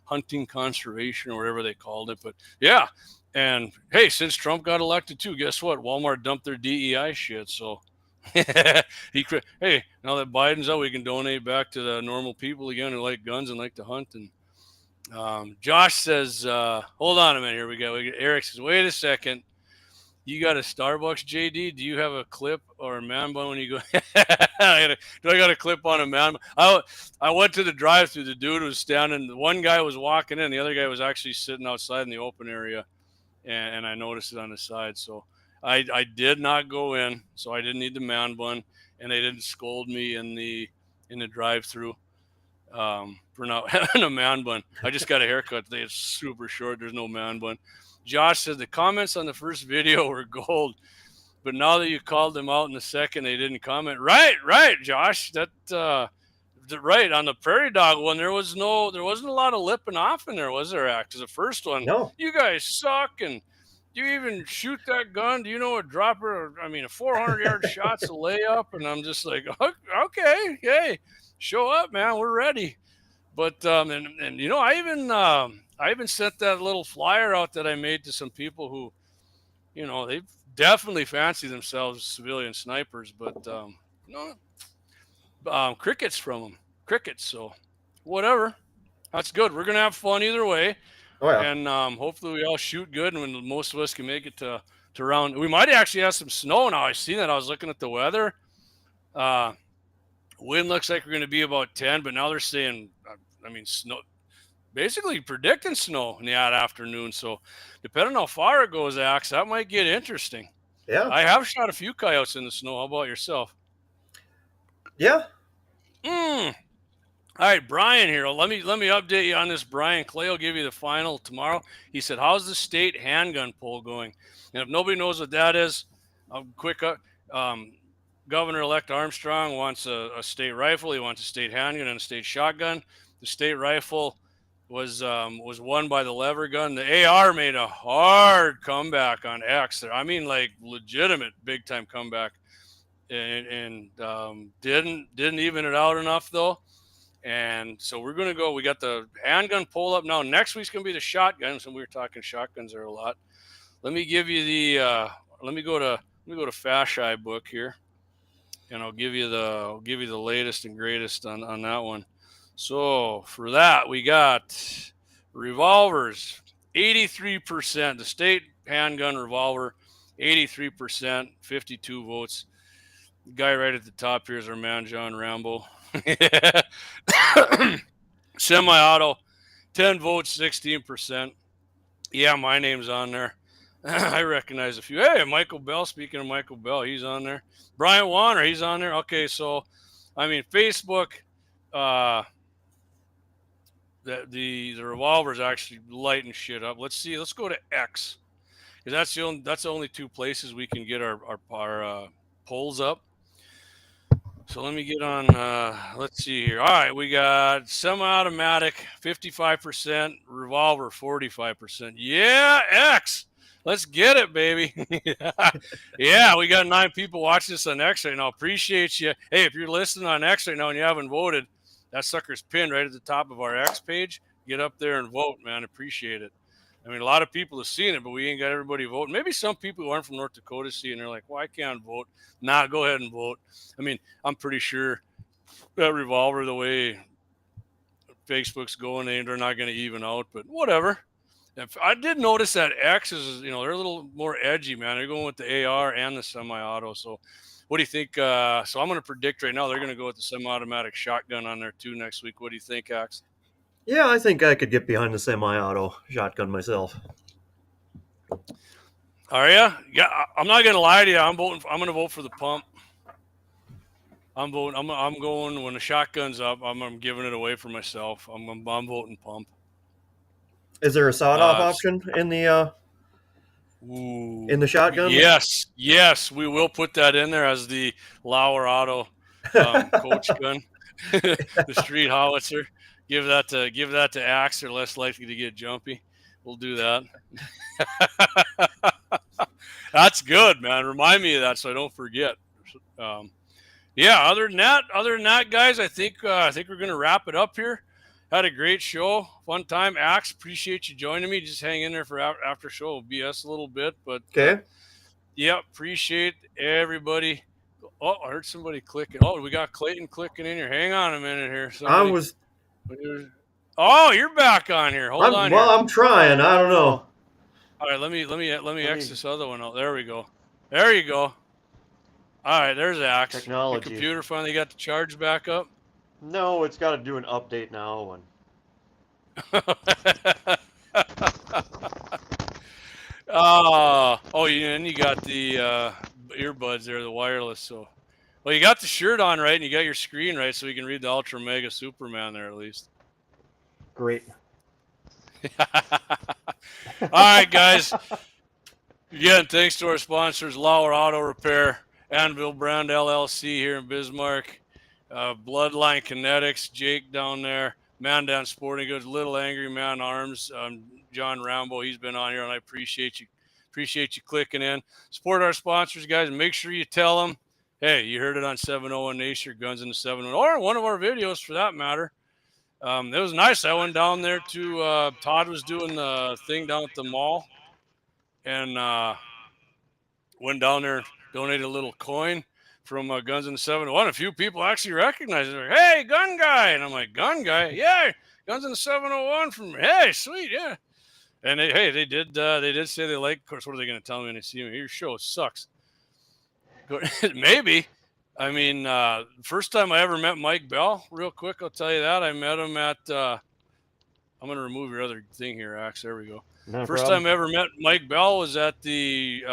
hunting conservation or whatever they called it. But yeah, and hey, since Trump got elected too, guess what? Walmart dumped their DEI shit. So hey, now that Biden's out, we can donate back to the normal people again who like guns and like to hunt. And Josh says, hold on a minute. Here we go. Eric says, wait a second. You got a Starbucks, JD? Do you have a clip or a man bun when you go? Do I got a clip on a man bun? I went to the drive-thru. The dude was standing. One guy was walking in. The other guy was actually sitting outside in the open area, and I noticed it on the side. So I did not go in, so I didn't need the man bun, and they didn't scold me in the drive-thru for not having a man bun. I just got a haircut today. It's super short. There's no man bun. Josh said the comments on the first video were gold, but now that you called them out in the second, they didn't comment. Right, Josh. That right on the Prairie Dog one, there wasn't a lot of lipping off in there, was there? Because the first one, no. You guys suck, and do you even shoot that gun? Do you know a dropper? A 400-yard shot's a layup, and I'm just like, okay, hey, show up, man. We're ready. But I even sent that little flyer out that I made to some people who, they definitely fancy themselves civilian snipers, but crickets from them. Crickets. So whatever. That's good. We're gonna have fun either way. Oh yeah. And hopefully we all shoot good, and when most of us can make it to round. We might actually have some snow now. I see that. I was looking at the weather. Wind looks like we're going to be about 10, but now they're saying, snow, basically predicting snow in the afternoon. So depending on how far it goes, Axe, that might get interesting. Yeah. I have shot a few coyotes in the snow. How about yourself? Yeah. All right, Brian here. Let me update you on this. Brian Clay will give you the final tomorrow. He said, how's the state handgun poll going? And if nobody knows what that is, Governor-elect Armstrong wants a state rifle. He wants a state handgun and a state shotgun. The state rifle was won by the lever gun. The AR made a hard comeback on X there. Legitimate big time comeback, and didn't even it out enough though. And so we're gonna go. We got the handgun poll up now. Next week's gonna be the shotguns, and we were talking shotguns there a lot. Let me give you the. Let me go to Fasheye book here. And I'll give you the latest and greatest on that one. So for that, we got revolvers, 83%. The state handgun revolver, 83%, 52 votes. The guy right at the top here is our man, John Rambo. Semi-auto, 10 votes, 16%. Yeah, my name's on there. I recognize a few. Hey, Michael Bell. Speaking of Michael Bell, he's on there. Brian Warner, he's on there. Okay, so I mean, Facebook, the revolver is actually lighting shit up. Let's see. Let's go to X, because that's the only two places we can get our polls up. So let me get on, let's see here. All right, we got semi-automatic, 55%, revolver, 45%. Yeah, X. Let's get it, baby. Yeah, we got 9 people watching this on X right now. Appreciate you. Hey, if you're listening on X right now and you haven't voted, that sucker's pinned right at the top of our X page. Get up there and vote, man. Appreciate it. I mean, a lot of people have seen it, but we ain't got everybody voting. Maybe some people who aren't from North Dakota see it and they're like, well, I can't vote. Nah, go ahead and vote. I mean, I'm pretty sure that revolver, the way Facebook's going, they're not going to even out, but whatever. If I did notice that X is, they're a little more edgy, man. They're going with the AR and the semi-auto. So what do you think? So I'm going to predict right now they're going to go with the semi-automatic shotgun on there too next week. What do you think, Axe? Yeah, I think I could get behind the semi-auto shotgun myself. Are you? Yeah, I'm not gonna lie to you. I'm gonna vote for the pump. I'm voting. I'm going when the shotgun's up. I'm giving it away for myself. I'm voting pump. Is there a sawed-off option in the shotgun? Yes, we will put that in there as the Lauer Auto coach gun, the street howitzer. Give that to Axe. They're less likely to get jumpy. We'll do that. That's good, man. Remind me of that so I don't forget. Yeah. Other than that, guys, I think we're gonna wrap it up here. Had a great show, fun time. Axe, appreciate you joining me. Just hang in there for after show. We'll BS a little bit, but okay. Yeah, appreciate everybody. Oh, I heard somebody clicking. Oh, we got Clayton clicking in here. Hang on a minute here. Oh, you're back on here. Hold on. Well, I'm trying. I don't know. All right, let me X this other one out. There we go. There you go. All right, there's Axe. Technology. The computer finally got the charge back up. No, it's got to do an update now. And you got the earbuds there, the wireless. So, well, you got the shirt on right, and you got your screen right, so you can read the Ultra Mega Superman there at least. Great. All right, guys. Again, thanks to our sponsors, Lauer Auto Repair, Anvil Brand LLC here in Bismarck, Bloodline Kinetics, Jake down there, Mandan Sporting Goods, Little Angry Man Arms, John Rambo. He's been on here, and I appreciate you clicking in. Support our sponsors, guys. Make sure you tell them, hey, you heard it on 701 Nation, Guns in the 701, or one of our videos for that matter. It was nice. I went down there to Todd was doing the thing down at the mall, and went down there, donated a little coin from Guns in the 701. A few people actually recognized it. Like, hey, gun guy. And I'm like, gun guy? Yeah, Guns in the 701 from, hey, sweet, yeah. And they did say they like, of course, what are they going to tell me when they see me? Your show sucks. Maybe. I mean, first time I ever met Mike Bell, real quick, I'll tell you that. I met him at, I'm going to remove your other thing here, Axe. There we go. First time I ever met Mike Bell was at the,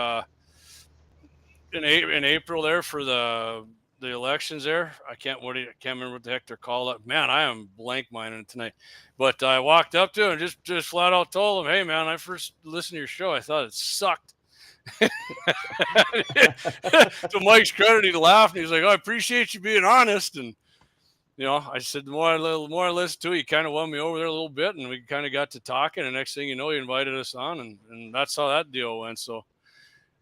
in April there for the elections there. I can't remember what the heck they're called. Man, I am blank minded tonight. But I walked up to him and just flat out told him, hey, man, I first listened to your show. I thought it sucked. To Mike's credit, he laughed and he was like, oh, I appreciate you being honest. And I said the more I listened to it, he kind of won me over there a little bit, and we kind of got to talking, and next thing you know, he invited us on, and that's how that deal went. So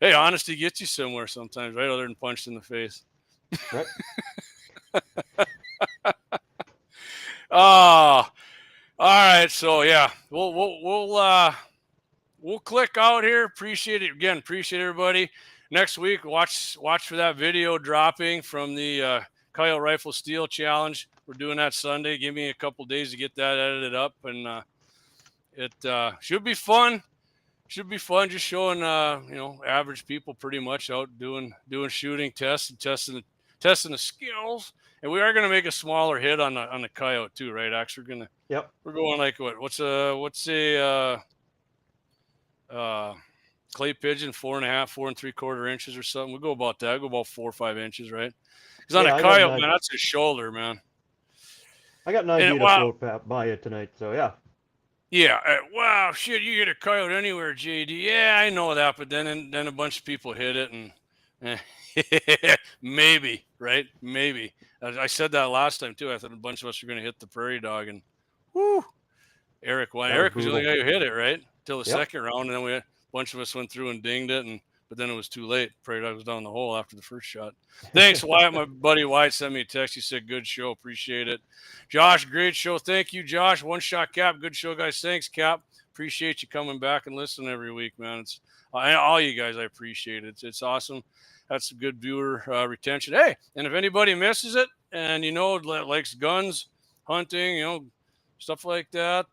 hey, honesty gets you somewhere sometimes, right? Other than punched in the face. Right. All right. So yeah, we'll click out here. Appreciate it again. Appreciate everybody. Next week, watch for that video dropping from the Coyote Rifle Steel Challenge. We're doing that Sunday. Give me a couple days to get that edited up, and it should be fun. Should be fun. Just showing average people pretty much out doing shooting tests and testing the skills. And we are going to make a smaller hit on the coyote too, right? Actually, we're going like what's a clay pigeon, 4.5, 4 3/4 inches or something. We go about that. Go about 4 or 5 inches, right? Because on Yeah, a I got coyote, an man, that's his shoulder, man. I got an And idea to wow, float by you tonight, so yeah. yeah, wow, shit, you get a coyote anywhere, JD. Yeah, I know that, but then a bunch of people hit it, and maybe, right? Maybe. I said that last time too. I thought a bunch of us were going to hit the prairie dog, and whoo, Eric won. That was Eric was the only brutal. guy who hit it, right? Till the Yep. second round, and then a bunch of us went through and dinged it, but then it was too late. Prairie dog was down the hole after the first shot. Thanks, Wyatt. My buddy Wyatt sent me a text. He said, "Good show, appreciate it." Josh, great show. Thank you, Josh. One shot Cap, good show, guys. Thanks, Cap. Appreciate you coming back and listening every week, man. It's all you guys. I appreciate it. It's awesome. That's a good viewer retention. Hey, and if anybody misses it and likes guns, hunting, stuff like that,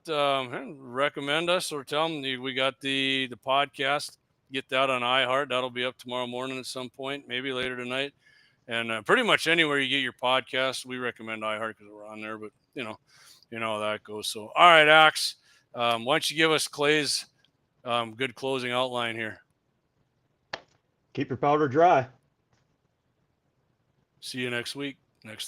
recommend us or tell them we got the podcast. Get that on iHeart. That'll be up tomorrow morning at some point, maybe later tonight. And pretty much anywhere you get your podcast, we recommend iHeart because we're on there. But you know how that goes. So all right, Axe, why don't you give us Clay's good closing outline here? Keep your powder dry. See you next week. Next Thursday.